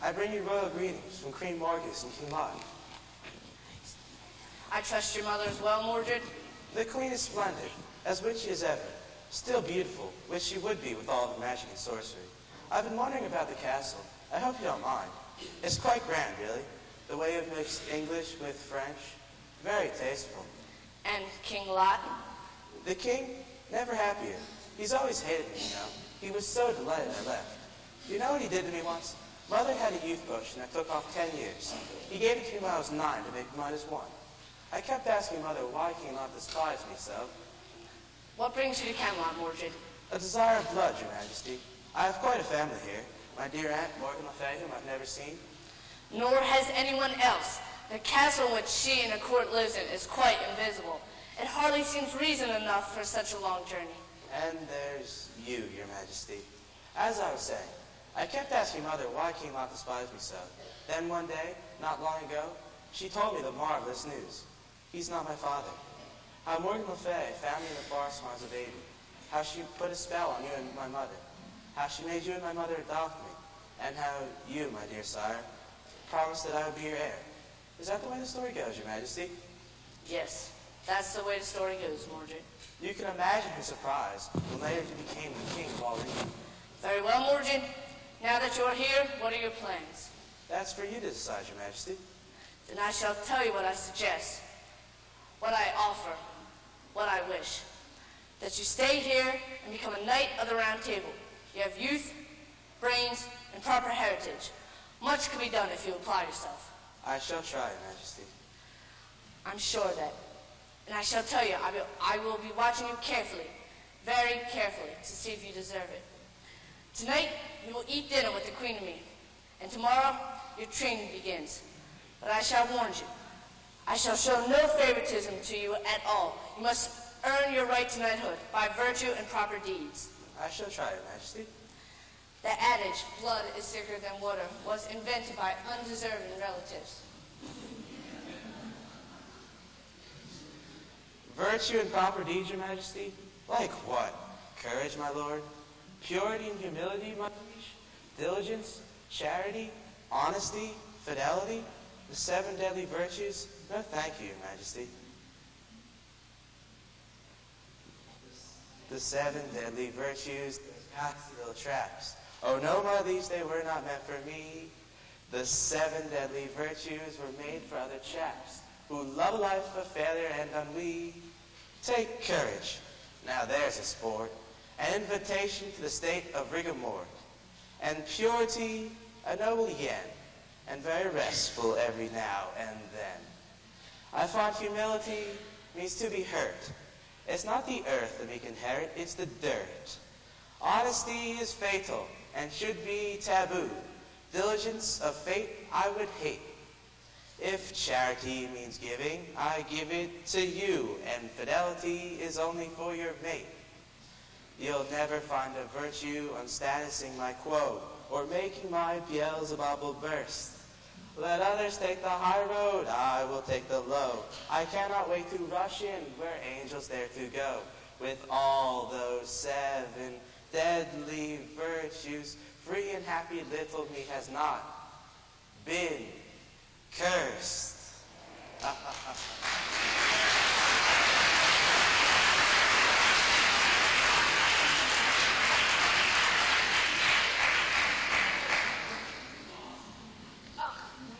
K: I bring you royal greetings from Queen Margus and King Lot.
F: I trust your mother as well, Mordred.
K: The Queen is splendid, as witchy as ever. Still beautiful, which she would be with all of her magic and sorcery. I've been wondering about the castle. I hope you don't mind. It's quite grand, really. The way you've mixed English with French. Very tasteful.
F: And King Lot?
K: The king? Never happier. He's always hated me, you know. He was so delighted I left. You know what he did to me once? Mother had a youth potion that took off 10 years. He gave it to me when I was 9 to make mine as 1. I kept asking Mother why King Lot despised me so.
F: What brings you to Camelot, Mordred?
K: A desire of blood, Your Majesty. I have quite a family here. My dear Aunt, Morgan Le Fay, whom I've never seen.
F: Nor has anyone else. The castle in which she and her court lives in is quite invisible. It hardly seems reason enough for such a long journey.
K: And there's you, Your Majesty. As I was saying, I kept asking Mother why King Lot despised me so. Then one day, not long ago, she told me the marvelous news. He's not my father. How Morgan Le Fay found me in the forest when I was a baby. How she put a spell on you and my mother. How she made you and my mother adopt me. And how you, my dear sire, promised that I would be your heir. Is that the way the story goes, Your Majesty?
F: Yes, that's the way the story goes, Mordred.
K: You can imagine her surprise when later he became the king of all England.
F: Very well, Mordred. Now that you're here, what are your plans?
K: That's for you to decide, Your Majesty.
F: Then I shall tell you what I suggest, what I offer, what I wish. That you stay here and become a knight of the Round Table. You have youth, brains, and proper heritage. Much can be done if you apply yourself.
K: I shall try, Your Majesty.
F: I'm sure of that. And I shall tell you, I will be watching you carefully, very carefully, to see if you deserve it. Tonight, you will eat dinner with the Queen and me. And tomorrow, your training begins. But I shall warn you, I shall show no favoritism to you at all. You must earn your right to knighthood by virtue and proper deeds.
K: I shall try, Your Majesty.
F: The adage, blood is thicker than water, was invented by undeserving relatives.
K: Virtue and proper deeds, Your Majesty? Like what? Courage, my lord? Purity and humility, my liege? Diligence, charity, honesty, fidelity? The 7 deadly virtues? No, thank you, Your Majesty. The 7 deadly virtues, those nasty little traps. Oh no, my liege, they were not meant for me. The 7 deadly virtues were made for other chaps who love a life of failure and ennui. Take courage. Now there's a sport. An invitation to the state of rigor mortis. And purity, a noble yen, and very restful every now and then. I find humility means to be hurt. It's not the earth that we can inherit, it's the dirt. Honesty is fatal and should be taboo. Diligence of fate I would hate. If charity means giving, I give it to you, and fidelity is only for your mate. You'll never find a virtue unstatusing my quo, or making my Beelzebub burst. Let others take the high road, I will take the low. I cannot wait to rush in where angels dare to go. With all those 7 deadly virtues, free and happy little me has not been cursed.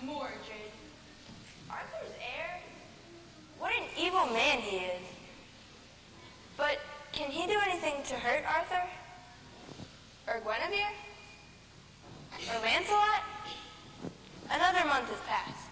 I: Mordred.
A: Arthur's heir? What an evil man he is. But can he do anything to hurt Arthur? Or Guinevere? Or Lancelot? Another month has passed.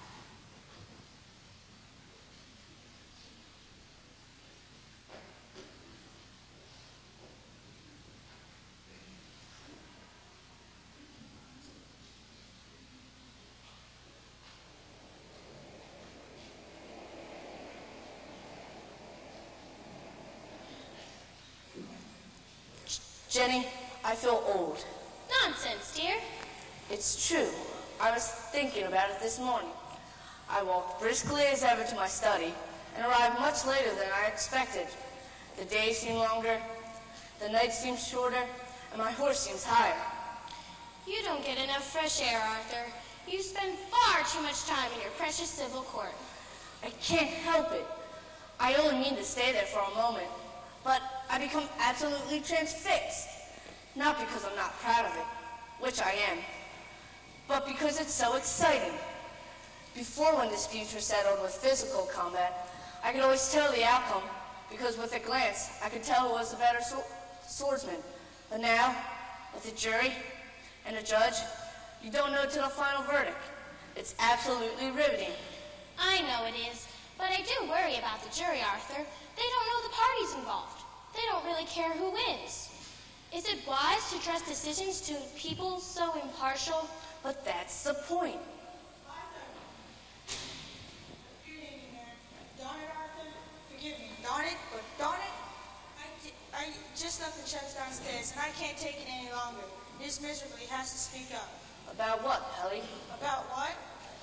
F: Jenny, I feel old.
D: Nonsense, dear.
F: It's true. I was thinking about it this morning. I walked briskly as ever to my study and arrived much later than I expected. The days seem longer, the night seems shorter, and my horse seems higher.
D: You don't get enough fresh air, Arthur. You spend far too much time in your precious civil court.
F: I can't help it. I only mean to stay there for a moment, but I become absolutely transfixed. Not because I'm not proud of it, which I am, but because it's so exciting. Before, when disputes were settled with physical combat, I could always tell the outcome, because with a glance, I could tell who was the better swordsman. But now, with a jury and a judge, you don't know till the final verdict. It's absolutely riveting.
D: I know it is, but I do worry about the jury, Arthur. They don't know the parties involved. They don't really care who wins. Is it wise to trust decisions to people so impartial?
F: But that's the point.
I: Darn it, Arthur. Forgive me. Darn it, but darn it. I just left the chest downstairs, and I can't take it any longer. Miss Miserably has to speak up.
F: About what, Pelly?
I: About what?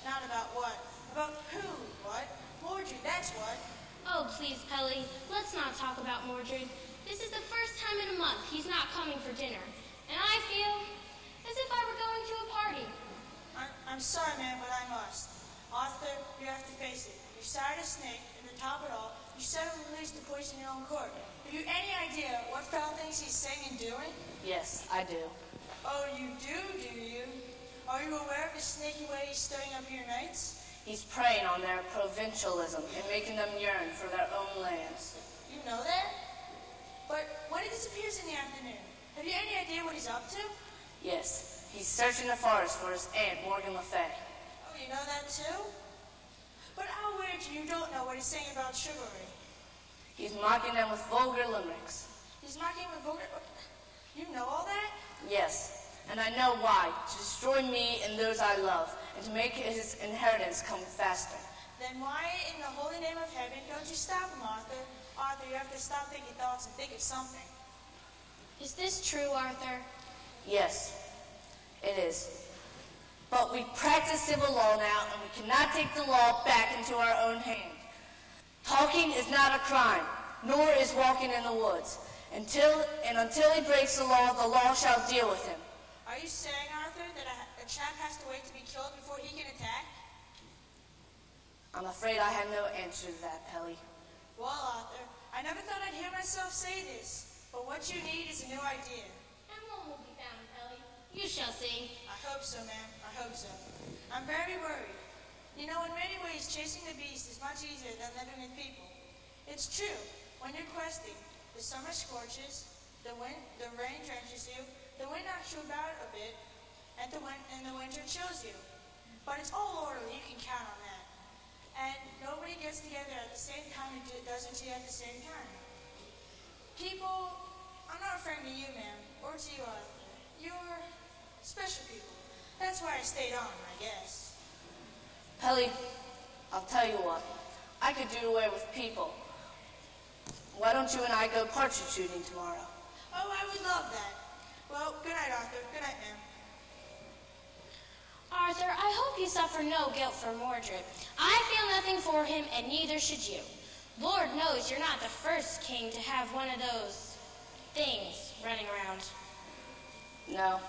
I: Not about what. About who? What? Mordred, that's what.
D: Oh, please, Pelly, let's not talk about Mordred. This is the first time in a month he's not coming for dinner, and I feel as if I were going to a party.
I: I'm sorry, man, but I must. Arthur, you have to face it. You started a snake, and to top it all, you set him loose to poison your own court. Have you any idea what foul things he's saying and doing?
F: Yes, I do.
I: Oh, you do you? Are you aware of the snaky way he's stirring up your knights?
F: He's preying on their provincialism and making them yearn for their own lands.
I: You know that? But when he disappears in the afternoon, have you any idea what he's up to?
F: Yes, he's searching the forest for his aunt, Morgan Le Fay.
I: Oh, you know that too? But how weird you don't know what he's saying about chivalry.
F: He's mocking them with vulgar limericks.
I: He's mocking with vulgar... You know all that?
F: Yes, and I know why. To destroy me and those I love, and to make his inheritance come faster.
I: Then why, in the holy name of heaven, don't you stop him, Arthur? Arthur, you have to stop thinking thoughts and think of something.
D: Is this true, Arthur?
F: Yes, it is. But we practice civil law now, and we cannot take the law back into our own hand. Talking is not a crime, nor is walking in the woods. Until he breaks the law shall deal with him.
I: Are you saying, Arthur, that a chap has to wait to be killed before he can attack?
F: I'm afraid I have no answer to that, Pelly.
I: Well, Arthur, I never thought I'd hear myself say this, but what you need is a new idea.
D: And one will be found, Pelly. You shall see.
I: I hope so, ma'am. I hope so. I'm very worried. You know, in many ways, chasing the beast is much easier than living with people. It's true. When you're questing, the summer scorches, the rain drenches you, the wind knocks you about a bit, and the winter chills you. But it's all orderly. You can count on that. And nobody gets together at the same time and does it to you at the same time. People, I'm not referring to you, ma'am, or to you, Arthur. You're special people. That's why I stayed on, I guess.
F: Pelly, I'll tell you what. I could do away with people. Why don't you and I go partridge shooting tomorrow?
I: Oh, I would love that. Well, good night, Arthur. Good night, ma'am.
D: Arthur, I hope you suffer no guilt for Mordred. I feel nothing for him, and neither should you. Lord knows you're not the first king to have one of those things running around.
F: No,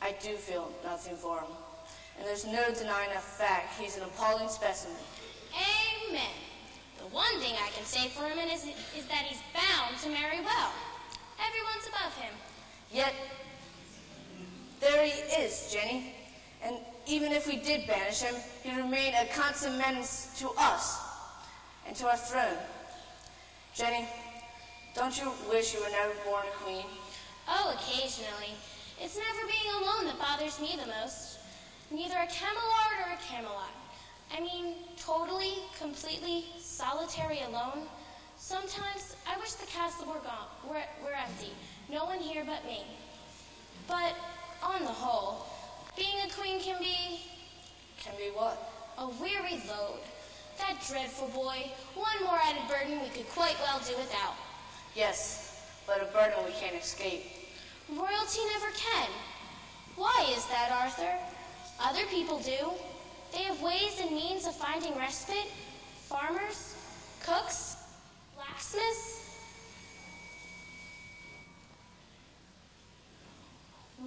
F: I do feel nothing for him. And there's no denying the fact he's an appalling specimen.
D: Amen. The one thing I can say for him is that he's bound to marry well. Everyone's above him.
F: Yet, there he is, Jenny. And even if we did banish him, he'd remain a constant menace to us and to our throne. Jenny, don't you wish you were never born a queen?
D: Oh, occasionally. It's never being alone that bothers me the most. Neither a Camelot or a Camelot. I mean, totally, completely, solitary alone. Sometimes I wish the castle were gone, were empty. No one here but me. But on the whole, being a queen can be...
F: Can be what?
D: A weary load. That dreadful boy. One more added burden we could quite well do without.
F: Yes, but a burden we can't escape.
D: Royalty never can. Why is that, Arthur? Other people do. They have ways and means of finding respite. Farmers, cooks, blacksmiths.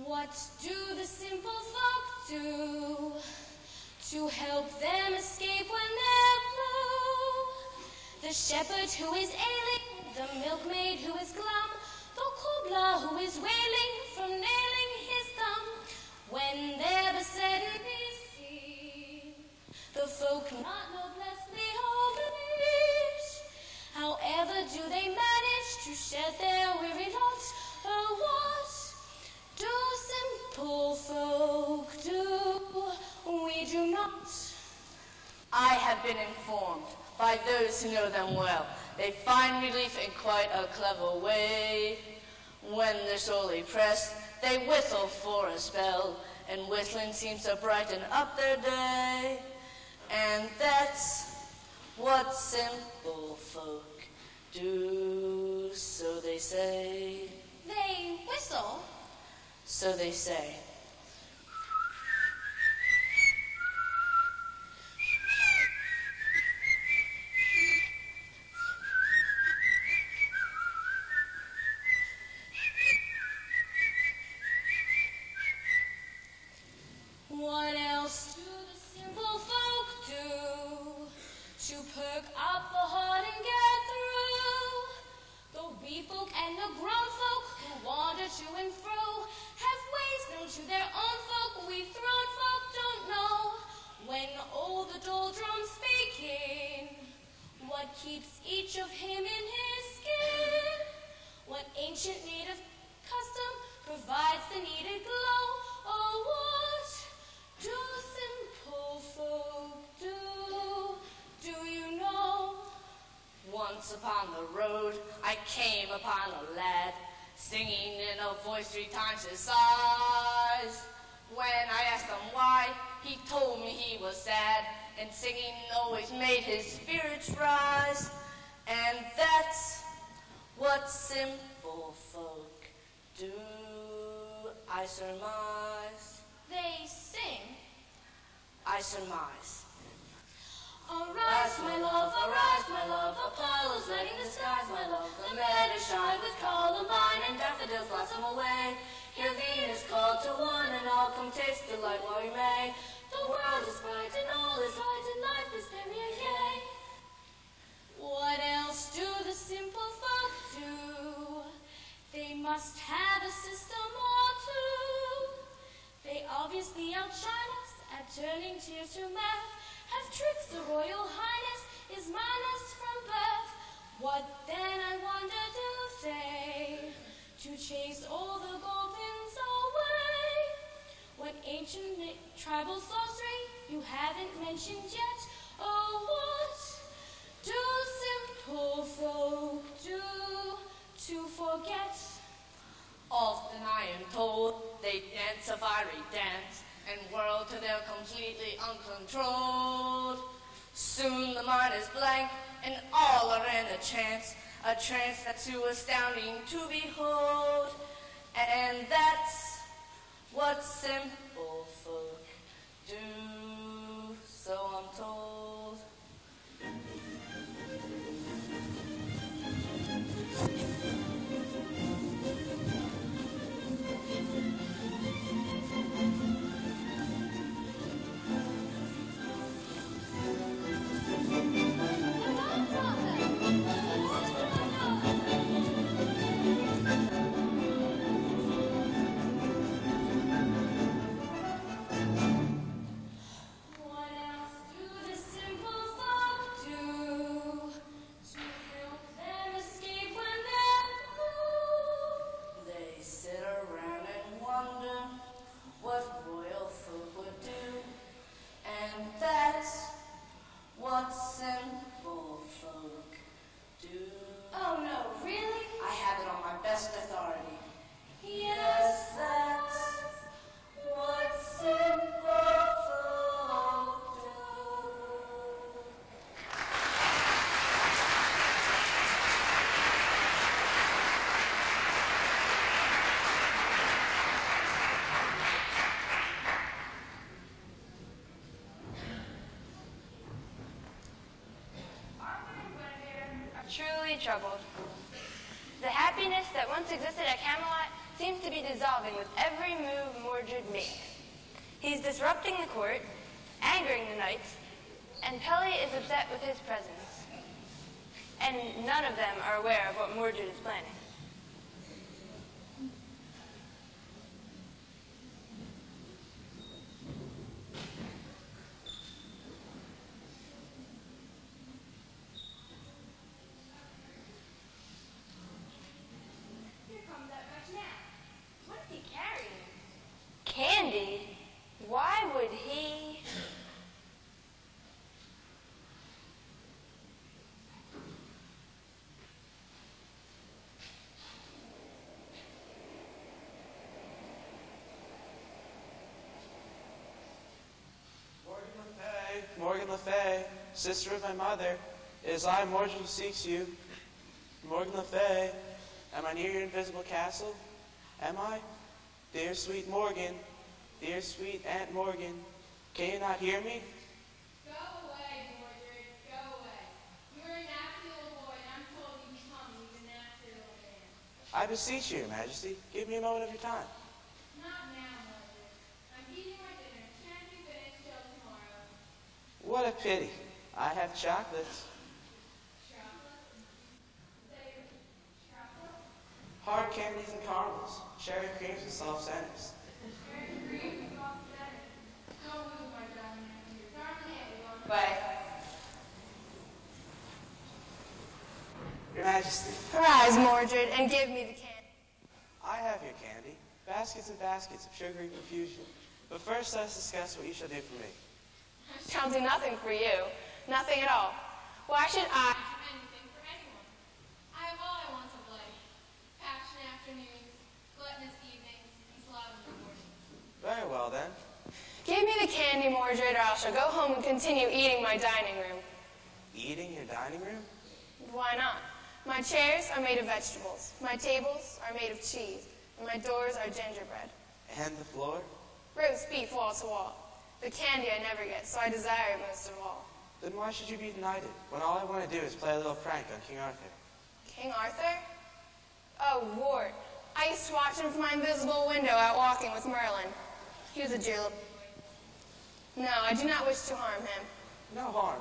D: What do the simple folk do to help them escape when they're blue? The shepherd who is ailing, the milkmaid who is glum, the cobbler who is wailing from nailing his thumb. When they're beset in these scenes, the folk not noblessly hold the leash. However do they manage to shed their weary lot? Oh, what do simple folk do? We do not.
F: I have been informed by those who know them well. They find relief in quite a clever way. When they're sorely pressed, they whistle for a spell, and whistling seems to brighten up their day. And that's what simple folk do, so they say.
D: They whistle.
F: So they say.
D: What else do the simple folk do to perk up the heart and get through? The wee folk and the grown folk who wander to and fro have ways known to their own folk we thrown folk don't know. When all the doldrums begin, what keeps each of him in his skin? What ancient native custom provides the needed glow? Oh, what do simple folk do? Do you know?
F: Once upon the road, I came upon a lad, singing in a voice 3 times his size. When I asked him why, he told me he was sad, and singing always made his spirits rise. And that's what simple folk do, I surmise.
D: They sing.
F: I surmise.
D: Arise, my love, Apollo's lighting the skies, my love. The meadows shine with columbine and daffodils blossom away. Here Venus called to one and all, come taste delight while you may. The world is bright and all is light and life is merry and gay. What else do the simple folk do? They must have a system or two. They obviously outshine us at turning tears to mirth. Have tricks the royal highness is minus from birth. What then, I wonder, do they to chase all the goblins away? What ancient tribal sorcery you haven't mentioned yet? Oh, what do simple folk do to forget?
F: Often I am told they dance a fiery dance and whirl till they're completely uncontrolled. Soon the mind is blank and all are in a trance that's too astounding to behold. And that's what simple folk do, so I'm told.
D: What else do the
A: troubled. The happiness that once existed at Camelot seems to be dissolving with every move Mordred makes. He's disrupting the court, angering the knights, and Pelly is upset with his presence. And none of them are aware of what Mordred is planning.
C: Here comes that wretch now. What is he carrying?
A: Candy? Why would he?
K: Morgan Le Fay, sister of my mother, it is I, Mordred, who seeks you. Morgan Le Fay, am I near your invisible castle? Am I? Dear sweet Morgan, dear sweet Aunt Morgan, can you not hear me?
C: Go away, Mordred. Go away. You're a nasty old boy, and I'm told you become even nasty little man.
K: I beseech you, Your Majesty, give me a moment of your time.
C: Not now, Mordred. I'm eating my dinner. Can't be finished till tomorrow.
K: What a pity. I have chocolates.
C: Chocolate? Say, chocolate?
K: Hard candies and caramels, cherry creams and soft centers.
C: Cherry cream, soft center. Don't move, my darling. Your darling Aunt will go
A: Way.
K: Your Majesty,
A: Arise, Mordred, and give me the candy.
K: I have your candy, baskets and baskets of sugary confusion. But first let us discuss what you shall do for me.
A: Shall do nothing for you. Nothing at all. Why should I?
C: anything for anyone. I have all I want of life. Passionate afternoons, gluttonous evenings, and slovenly mornings.
K: Very well then.
A: Give me the candy, Mordred, or I shall go home and continue eating my dining room.
K: Eating your dining room?
A: Why not? My chairs are made of vegetables. My tables are made of cheese. And my doors are gingerbread.
K: And the floor?
A: Roast beef wall to wall. The candy I never get, so I desire it most of all.
K: Then why should you be denied it, when all I want to do is play a little prank on King Arthur?
A: King Arthur? Oh, Ward. I used to watch him from my invisible window out walking with Merlin. He was a dear little boy. No, I do not wish to harm him.
K: No harm.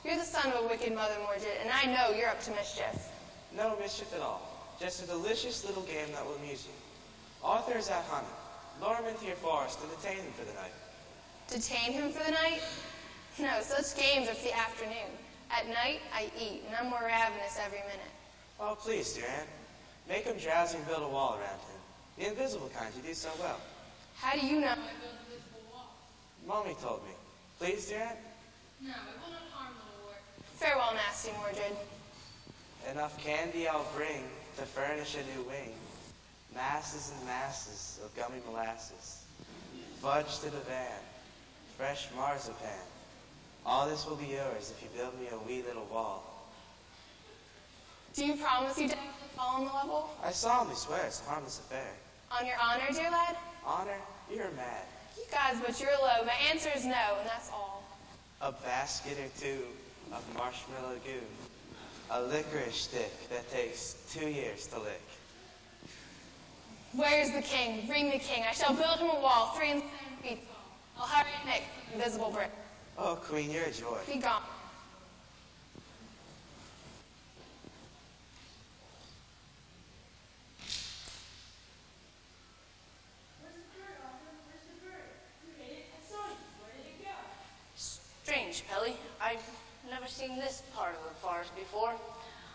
A: You're the son of a wicked mother, Mordred, and I know you're up to mischief.
K: No mischief at all. Just a delicious little game that will amuse you. Arthur is out hunting. Lure him into your forest and detain him for the night.
A: Detain him for the night? No, such games are for the afternoon. At night, I eat, and I'm more ravenous every minute.
K: Oh, please, dear Aunt. Make him drowsy and build a wall around him. The invisible kind you do so well.
A: How do you know?
C: I build a visible wall.
K: Mommy told me. Please, dear Aunt?
C: No, it will not harm little Ward.
A: Farewell, nasty Mordred.
K: Enough candy I'll bring to furnish a new wing. Masses and masses of gummy molasses. Fudge to the van. Fresh marzipan. All this will be yours if you build me a wee little wall.
A: Do you promise you don't fall on the level?
K: I solemnly swear it's a harmless affair.
A: On your honor, dear lad?
K: Honor? You're mad.
A: You guys, but you're low. My answer is no, and that's all.
K: A basket or two of marshmallow goo. A licorice stick that takes 2 years to lick.
A: Where's the king? Bring the king. I shall build him a wall 3 and 7 feet tall. I'll hurry and make invisible brick.
K: Oh, Queen, you're a joy.
A: Be gone.
I: Where's the bird, Arthur? Where's the bird? You hit it. I saw you. Where did it go?
F: Strange, Pelly. I've never seen this part of the forest before.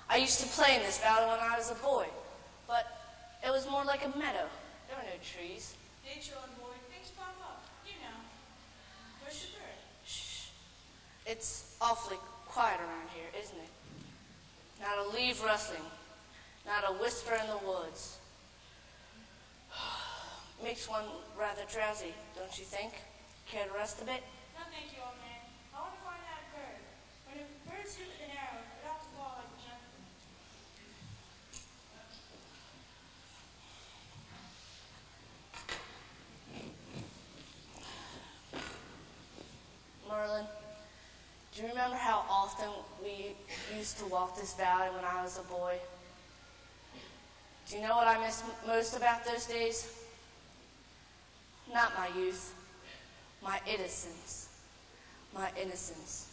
F: I used to play in this valley when I was a boy, but it was more like a meadow. There were no trees.
I: Nature on board. Things pop up. You know. Where's the bird?
F: Shh. It's awfully quiet around here, isn't it? Not a leaf rustling, not a whisper in the woods. Makes one rather drowsy, don't you think? Care to rest a bit?
I: No, thank you, old man. I want to find that bird. When a bird's hit with an arrow, it ought to fall like a gentleman.
F: Merlin, do you remember how often we used to walk this valley when I was a boy. Do you know what I miss most about those days? Not my youth, my innocence, my innocence.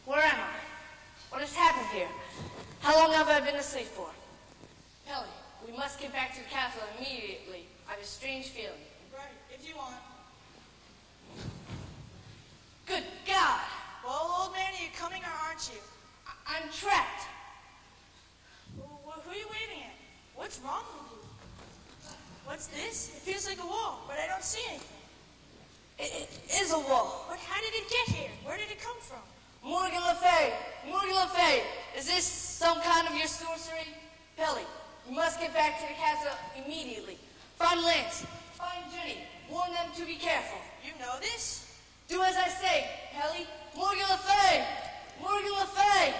F: Where am I? What has happened here? How long have I been asleep for? Pelly, we must get back to the castle immediately. I have a strange feeling.
I: Right, if you want.
F: Good God!
I: Well, old man, are you coming or aren't you?
F: I'm trapped.
I: Who are you waving at? What's wrong with you? What's this? It feels like a wall, but I don't see anything.
F: It is a wall.
I: But how did it get here? Where did it come from?
F: Morgan Le Fay! Morgan Le Fay! Is this some kind of your sorcery? Pelly, we must get back to the castle immediately. Find Lance. Find Jenny. Warn them to be careful.
I: You know this?
F: Do as I say, Pelly. Morgan Le Fay! Morgan Le Fay!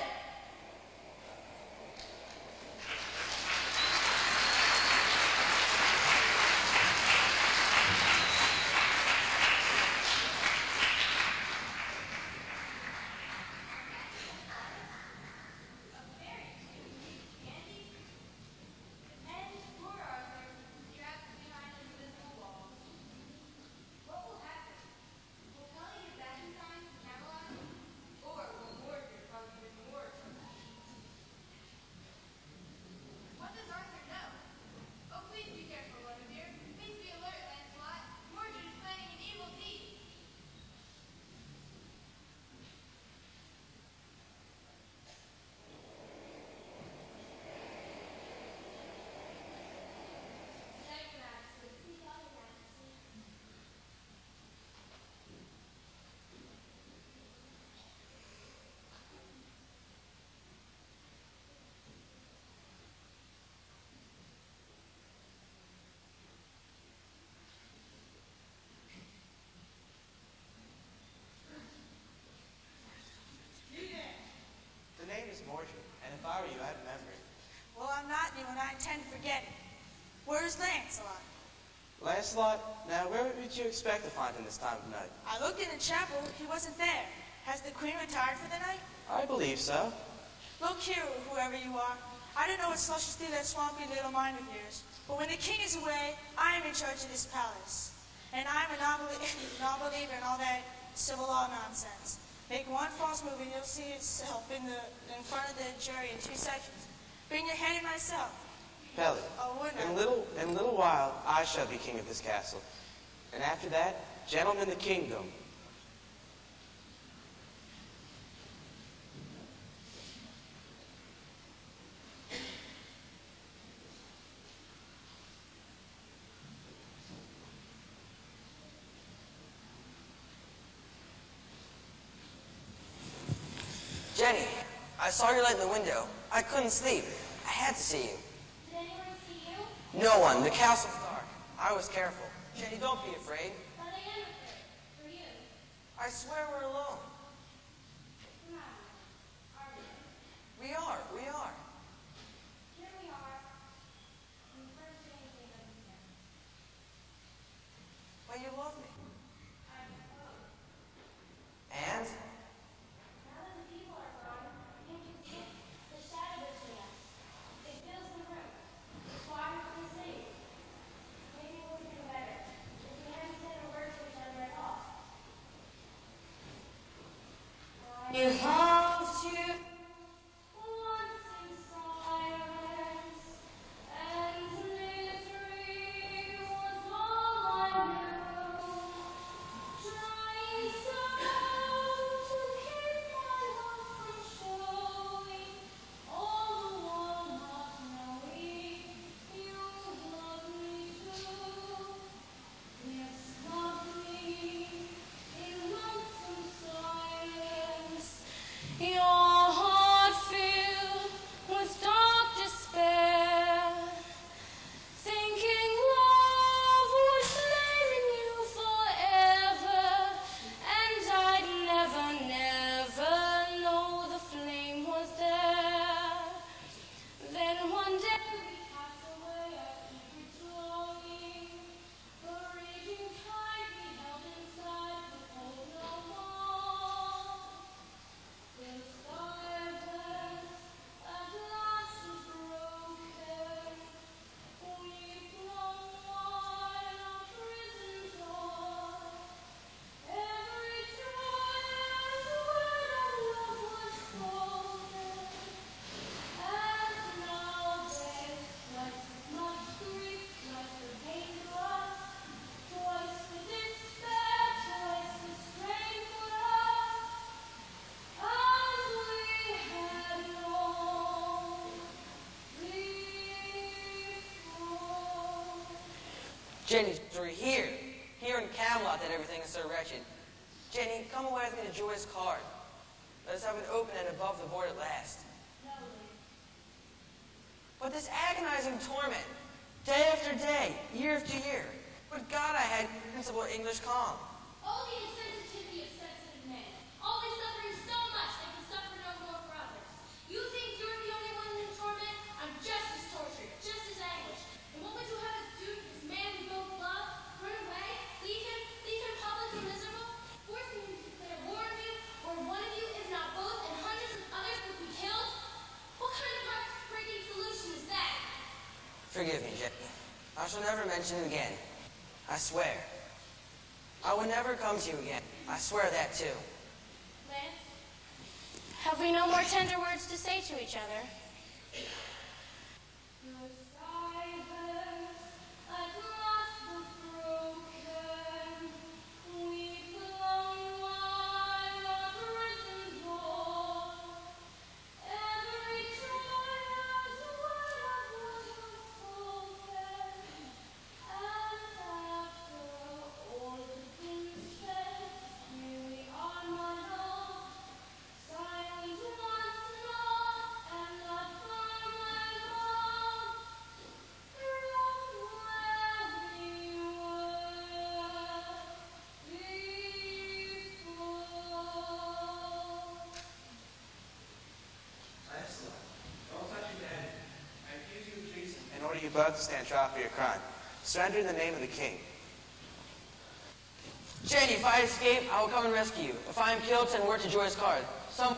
C: What does Arthur know? Oh, please be careful, Guinevere. Please be alert, Lancelot. Mordred is planning an evil deed.
K: The name is Mordred, and if I were you, I'd remember it.
I: Well, I'm not new, and I intend to forget it. Where's Lancelot?
K: Lancelot, now where would you expect to find him this time of night?
I: I looked in the chapel. He wasn't there. Has the queen retired for the night?
K: I believe so.
I: Look here, whoever you are. I don't know what slushes through that swampy little mind of yours, but when the king is away, I am in charge of this palace. And I'm a non-believer in all that civil law nonsense. Make one false move and you'll see yourself in front of the jury in 2 seconds. Bring your head in myself.
K: Pelly,
I: Oh, wouldn't I?
K: in a little while, I shall be king of this castle. And after that, gentlemen, the kingdom.
G: Jenny, I saw your light in the window. I couldn't sleep. I had to see you.
D: Did anyone see you?
G: No one. The castle's dark. I was careful. Jenny, don't be afraid.
D: But I am afraid. For you.
G: I swear we're alone.
D: Come on. Are we?
G: We are. We are.
D: Here we are. And the first thing they understand.
G: But you love me.
D: I suppose.
G: And?
D: Now that the people are gone, you can see the shadow between us. It fills the room. It's water from the city. Maybe it would have been better if we hadn't said a word to each other at all. You have to once in silence, and misery was all I knew. Trying so to keep my love from showing, all the while not knowing you love me
G: Jenny, we're here in Camelot, that everything is so wretched. Jenny, come away with me to Joy's card. Let us have it open and above the board at last.
C: No, Lee.
G: But this agonizing torment, day after day, year after year. Would God I had principal English calm.
C: Oh, the insensitivity of sensitive men. Always suffering so much they can suffer no more for others. You think you're the only one in torment? I'm just as tortured, just as anguished. And what would you have us do to this man we both love? Run away? Leave him publicly miserable? Forcing him to declare war on you? Or one of you, if not both, and hundreds of others would be killed? What kind of heart-breaking solution is that?
G: Forgive me, Jenny. I shall never mention it again. I swear. I will never come to you again. I swear that too.
D: Lance, have we no more tender words to say to each other?
K: You both to stand trial for your crime. Surrender in the name of the king.
G: Jenny, if I escape, I will come and rescue you. If I am killed, send word to Joy's card. Some...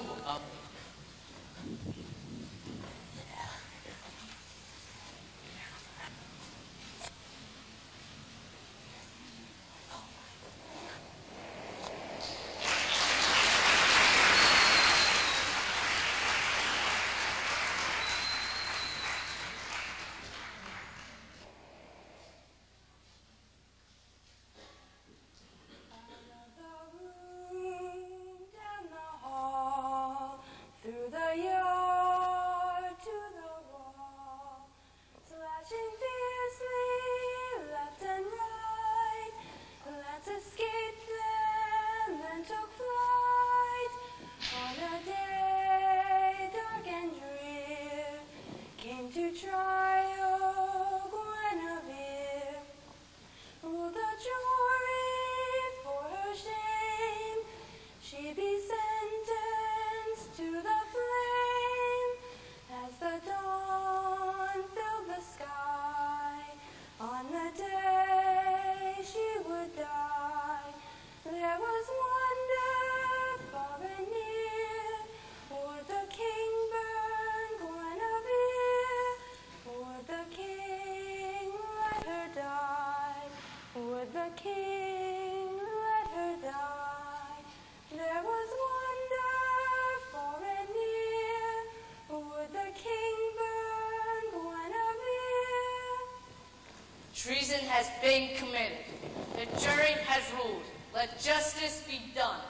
F: Treason has been committed. The jury has ruled. Let justice be done.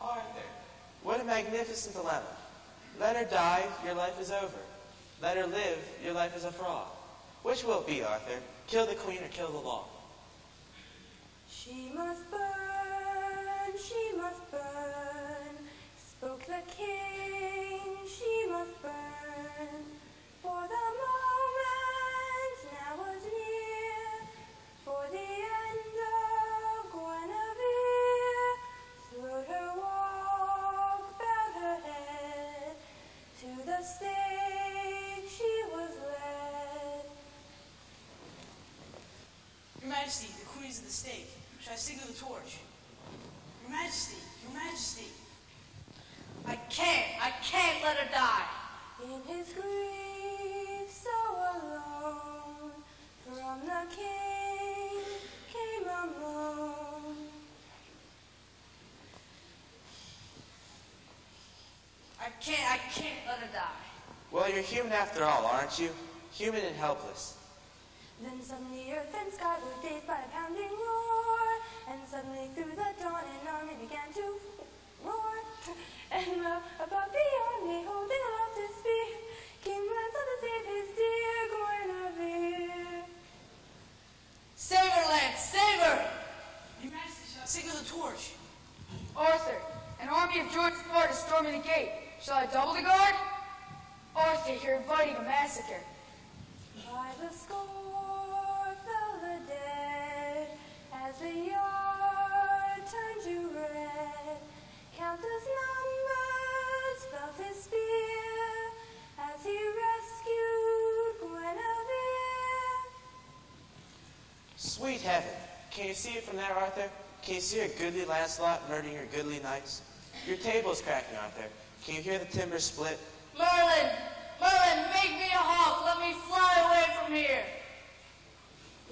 K: Arthur, what a magnificent dilemma. Let her die, your life is over. Let her live, your life is a fraud. Which will it be, Arthur? Kill the queen or kill the law?
A: She must burn, spoke the king, she must burn, for the moment now was near, for the end of Guinevere, slowed her walk, bowed her head, to the stake she was led.
I: Your Majesty, the queen is at the stake. Shall I signal the torch? Your Majesty, Your Majesty.
F: I can't let her die.
A: In his grief so alone, from the king came a moan.
F: I can't let her die.
K: Well, you're human after all, aren't you? Human and helpless.
A: Then suddenly earth and sky were dazed by a pounding roar, and suddenly through the dawn an army began to roar. And lo, above the army, holding aloft his spear, King Lancelot to save his dear Guinevere.
F: Save her,
I: Arthur, an army of George's guard is storming the gate. Shall I double the guard? Arthur, you're inviting a massacre.
A: By the score fell the dead, as the yard turned to red. Countless numbers felt his spear, as he rescued Guinevere.
K: Sweet heaven, can you see it from there, Arthur? Can you see your goodly Lancelot murdering your goodly knights? Your table's cracking, Arthur. Can you hear the timber split?
F: Merlin! Merlin, make me a hawk! Let me fly away from here!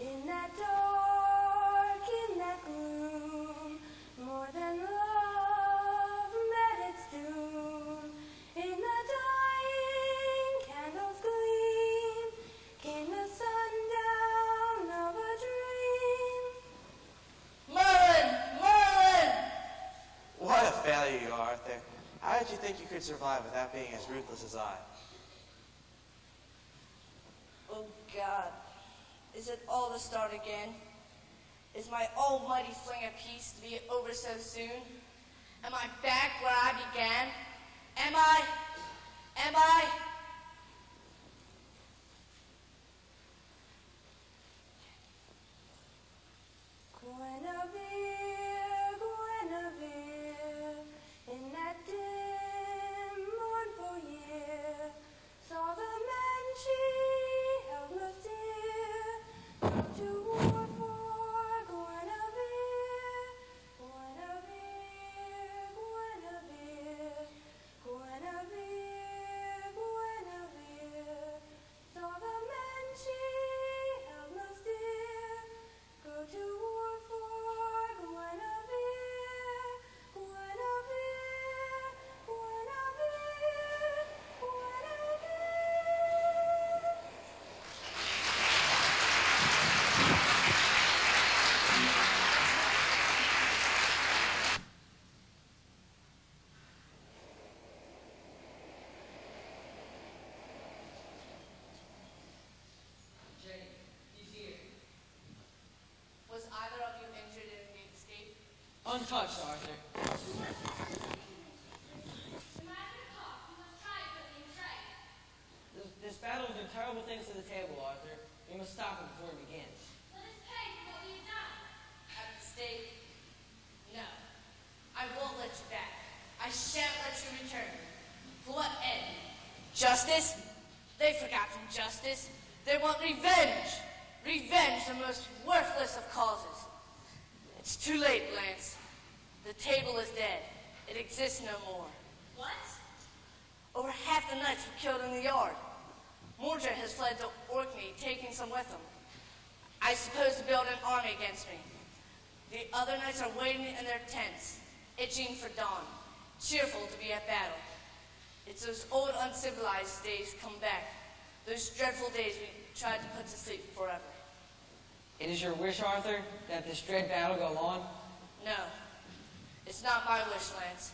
A: In that dark, in that gloom, more than love met its doom. In the dying candle's gleam, came the sundown of a dream.
F: Merlin! Merlin!
K: What a failure you are, Arthur. How did you think you could survive without being as ruthless as I?
F: Oh God, is it all to start again? Is my almighty fling of peace to be over so soon? Am I back where I began? Am I?
A: Guinevere, Guinevere, in that dim, mournful year, saw the man she held most dear, go to war for Guinevere, Guinevere, Guinevere, Guinevere, Guinevere, saw the man she held most dear, go to war for Guinevere, Guinevere, Guinevere, Guinevere.
J: Jenny, he's here.
F: Was either of you injured in the escape?
J: Untouched, Arthur. This battle will do terrible things to the table, Arthur. We must stop it before it begins.
F: At the stake? No. I won't let you back. I shan't let you return. For what end? Justice? They've forgotten justice. They want revenge. Revenge, the most worthless of causes. It's too late, Lance. The table is dead. It exists no more.
C: What?
F: Over half the knights were killed in the yard. Mordred has fled to Orkney, taking some with him. I suppose to build an army against me. The other knights are waiting in their tents, itching for dawn, cheerful to be at battle. It's those old uncivilized days come back, those dreadful days we tried to put to sleep forever.
J: It is your wish, Arthur, that this dread battle go on?
F: No, it's not my wish, Lance,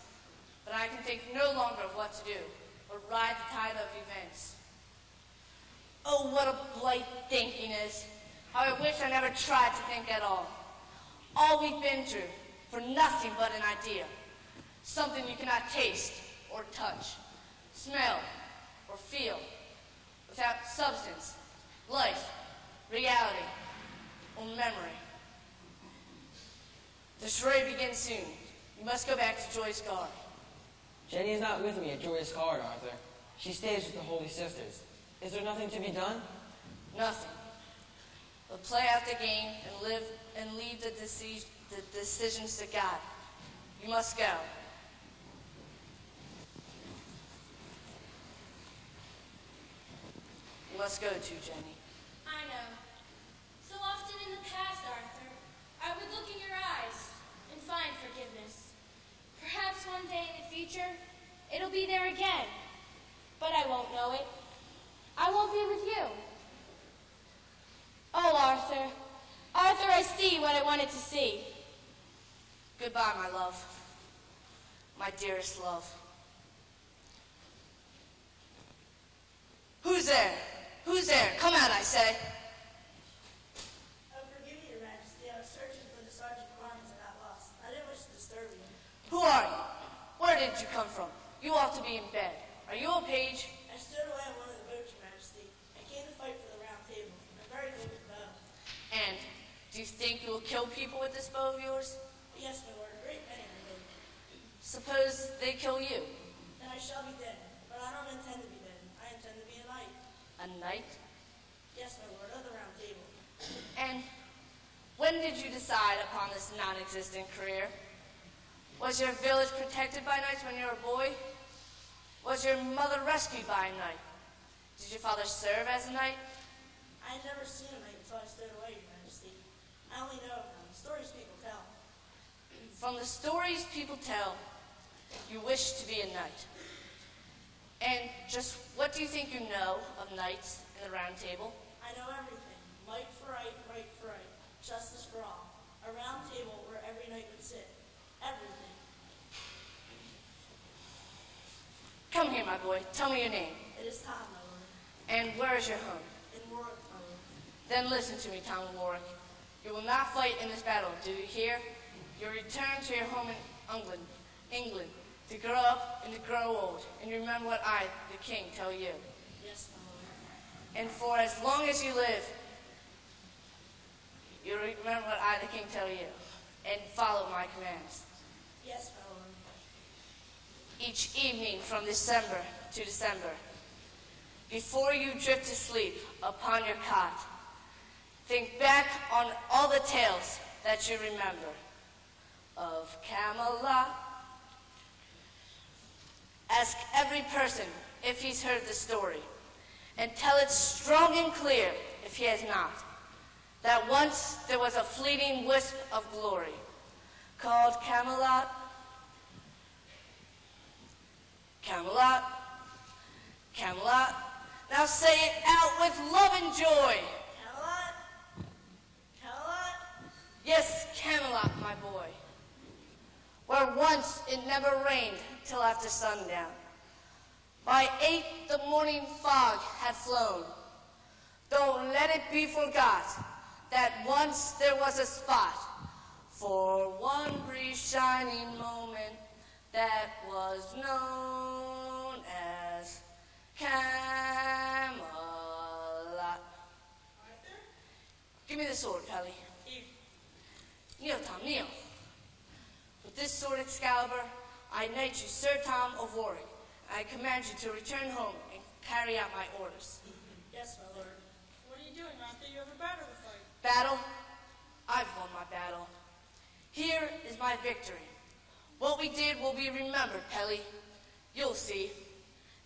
F: but I can think no longer of what to do, or ride the tide of events. Oh, what a blight thinking is. How I wish I never tried to think at all. All we've been through, for nothing but an idea. Something you cannot taste, or touch, smell, or feel, without substance, life, reality, or memory. The charade begins soon. You must go back to Joy's guard.
J: Jenny is not with me at Joyous Guard, Arthur. She stays with the Holy Sisters. Is there nothing to be done?
F: Nothing. But play out the game and leave the decisions to God. You must go. You must go too, Jenny.
D: I know. So often in the past, Arthur, I would look in your eyes and find forgiveness. Perhaps one day in the future, it'll be there again. But I won't know it. I won't be with you. Oh, Arthur. Arthur, I see what I wanted to see.
F: Goodbye, my love. My dearest love. Who's there? Who's there? Come out, I say.
L: Forgive me, Your Majesty. I was searching for the sergeant arms and got lost. I didn't wish to disturb you.
F: Who did you come from? You ought to be in bed. Are you a page?
B: I stood away on one of the boats, Your Majesty. I came to fight for the Round Table. I'm very good with bow.
F: And do you think you will kill people with this bow of yours?
B: Yes, my lord, a great many are dead.
F: Suppose they kill you.
B: Then I shall be dead. But I don't intend to be dead. I intend to be a knight.
F: A knight?
B: Yes, my lord, of the Round Table.
F: And when did you decide upon this non-existent career? Was your village protected by knights when you were a boy? Was your mother rescued by a knight? Did your father serve as a knight?
B: I had never seen a knight until I stood away, Your Majesty. I only know of them. Stories people tell.
F: From the stories people tell, you wish to be a knight. And just what do you think you know of knights in the Round Table?
B: I know everything. Might for right for right. Justice for all. A round table where every knight would sit. Everything.
F: Come here, my boy. Tell me your name.
B: It is Tom, my lord.
F: And where is your home?
B: In Warwick, my lord.
F: Then listen to me, Tom of Warwick. You will not fight in this battle, do you hear? You return to your home in England, to grow up and to grow old, and you remember what I, the king, tell you.
B: Yes, my lord.
F: And for as long as you live, you remember what I, the king, tell you, and follow my commands.
B: Yes, my lord.
F: Each evening from December to December, before you drift to sleep upon your cot, think back on all the tales that you remember of Camelot. Ask every person if he's heard the story, and tell it strong and clear if he has not, that once there was a fleeting wisp of glory called Camelot. Camelot, Camelot. Now say it out with love and joy.
B: Camelot? Camelot?
F: Yes, Camelot, my boy. Where once it never rained till after sundown. By 8 the morning fog had flown. Don't let it be forgot that once there was a spot for one brief shining moment that was known as Camelot. Give me the sword, Pelly. Kneel, Tom, kneel. With this sword Excalibur, I knight you Sir Tom of Warwick. I command you to return home and carry out my orders.
B: Yes, my lord.
I: What are you doing, Arthur? You have a battle to fight.
F: Battle? I've won my battle. Here is my victory. What we did will be remembered, Pelly. You'll see.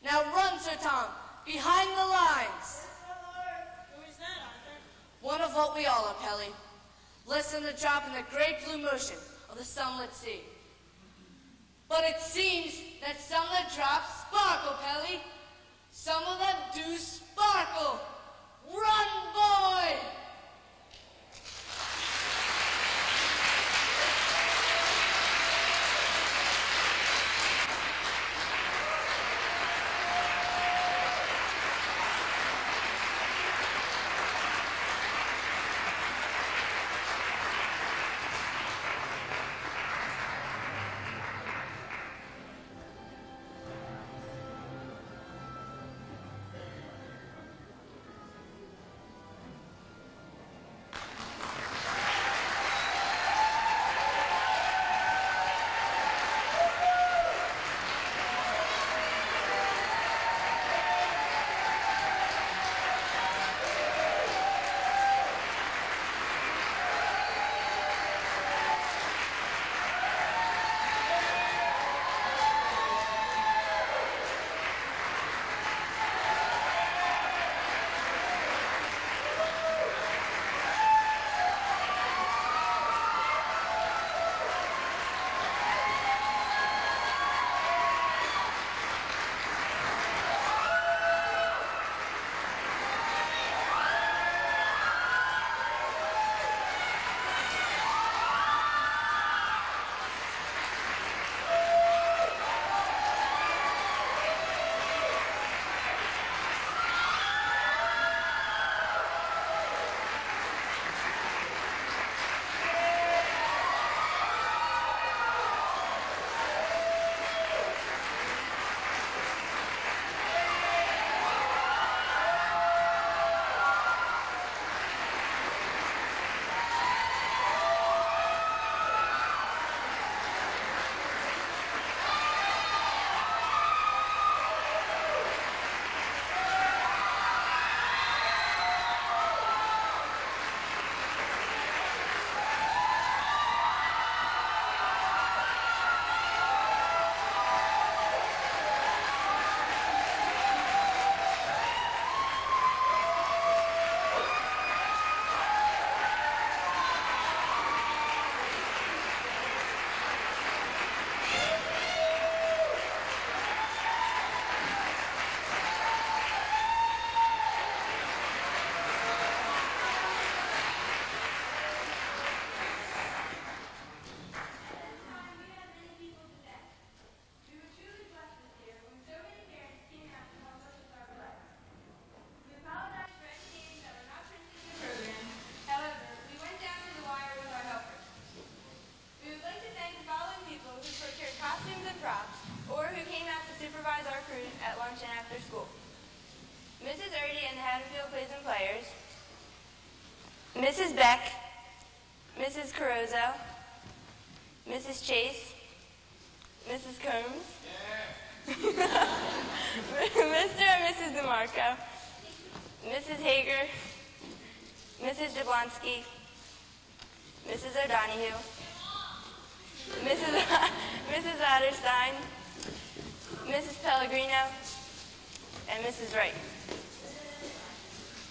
F: Now run, Sir Tom, behind the lines.
B: Yes, my lord.
I: Who is that, Arthur?
F: One of what we all are, Pelly. Listen to drop in the great blue motion of the sunlit sea. But it seems that some of the drops sparkle, Pelly. Some of them do sparkle. Run, boy!
A: battlefield plays and players, Mrs. Beck, Mrs. Carozzo, Mrs. Chase, Mrs. Combs, Mr. and Mrs. DeMarco, Mrs. Hager, Mrs. Jablonski, Mrs. O'Donoghue, Mrs. Adderstein, Mrs. Pellegrino, and Mrs. Wright.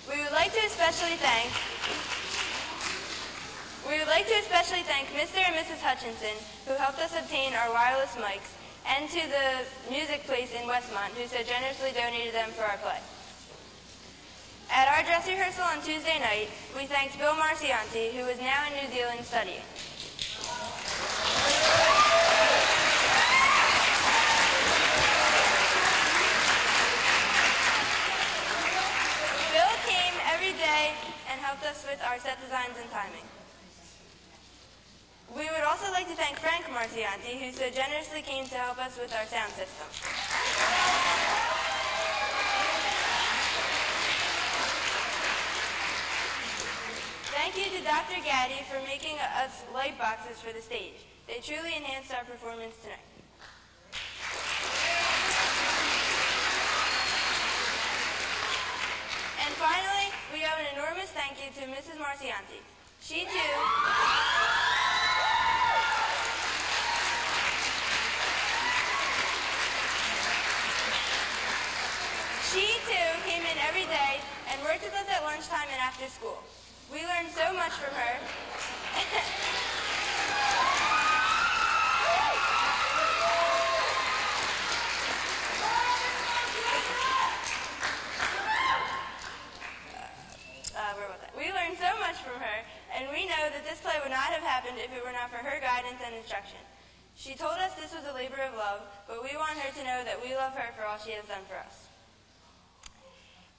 A: We would like to especially thank Mr. and Mrs. Hutchinson, who helped us obtain our wireless mics, and to the music place in Westmont, who so generously donated them for our play. At our dress rehearsal on Tuesday night, we thanked Bill Marcianti, who is now in New Zealand studying. Bill came every day and helped us with our set designs and timing. We would also like to thank Frank Marcianti, who so generously came to help us with our sound system. Thank you to Dr. Gaddy for making us light boxes for the stage. They truly enhanced our performance tonight. And finally, we owe an enormous thank you to Mrs. Marcianti. She too came in every day and worked with us at lunchtime and after school. We learned so much from her. We learned so much from her, and we know that this play would not have happened if it were not for her guidance and instruction. She told us this was a labor of love, but we want her to know that we love her for all she has done for us.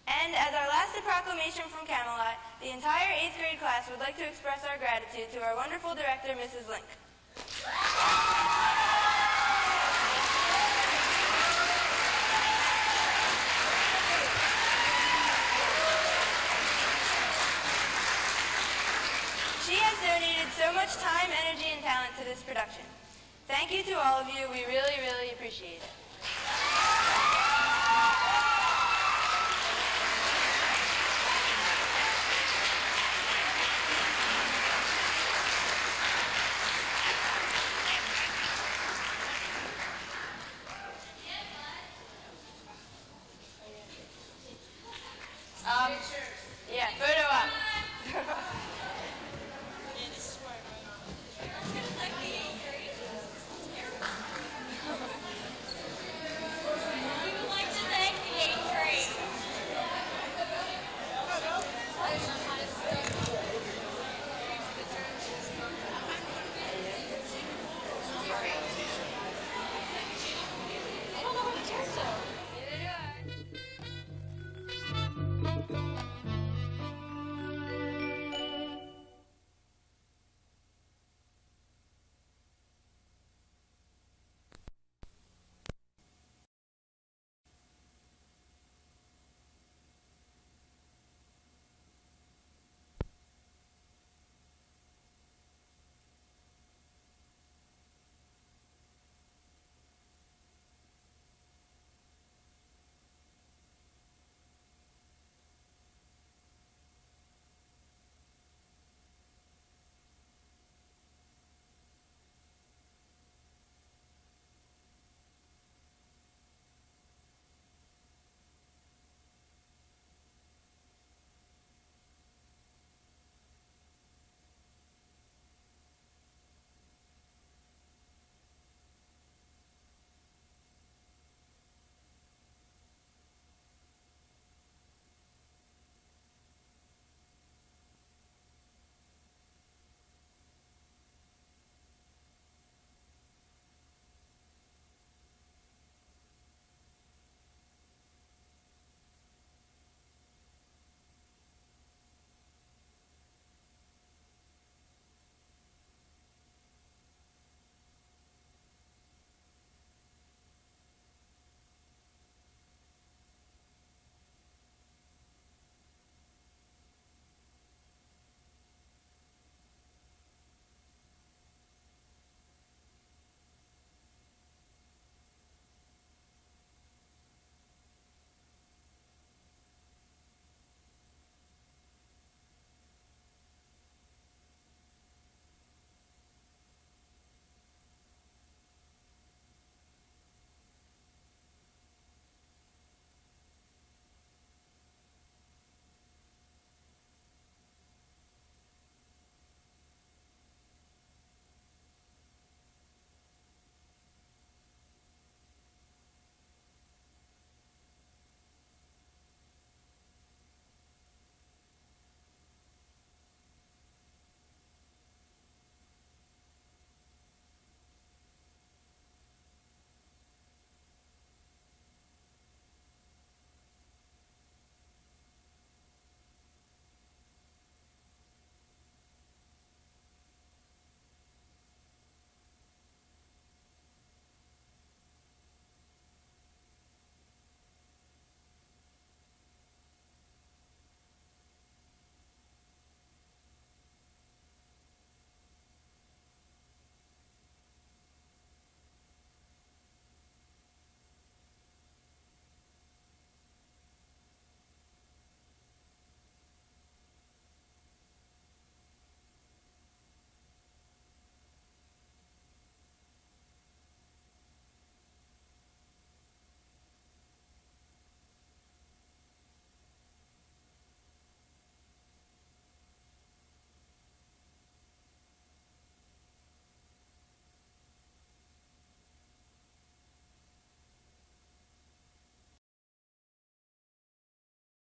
A: And as our last proclamation from Camelot, the entire 8th grade class would like to express our gratitude to our wonderful director, Mrs. Link. She has donated so much time, energy, and talent to this production. Thank you to all of you. We really, really appreciate it.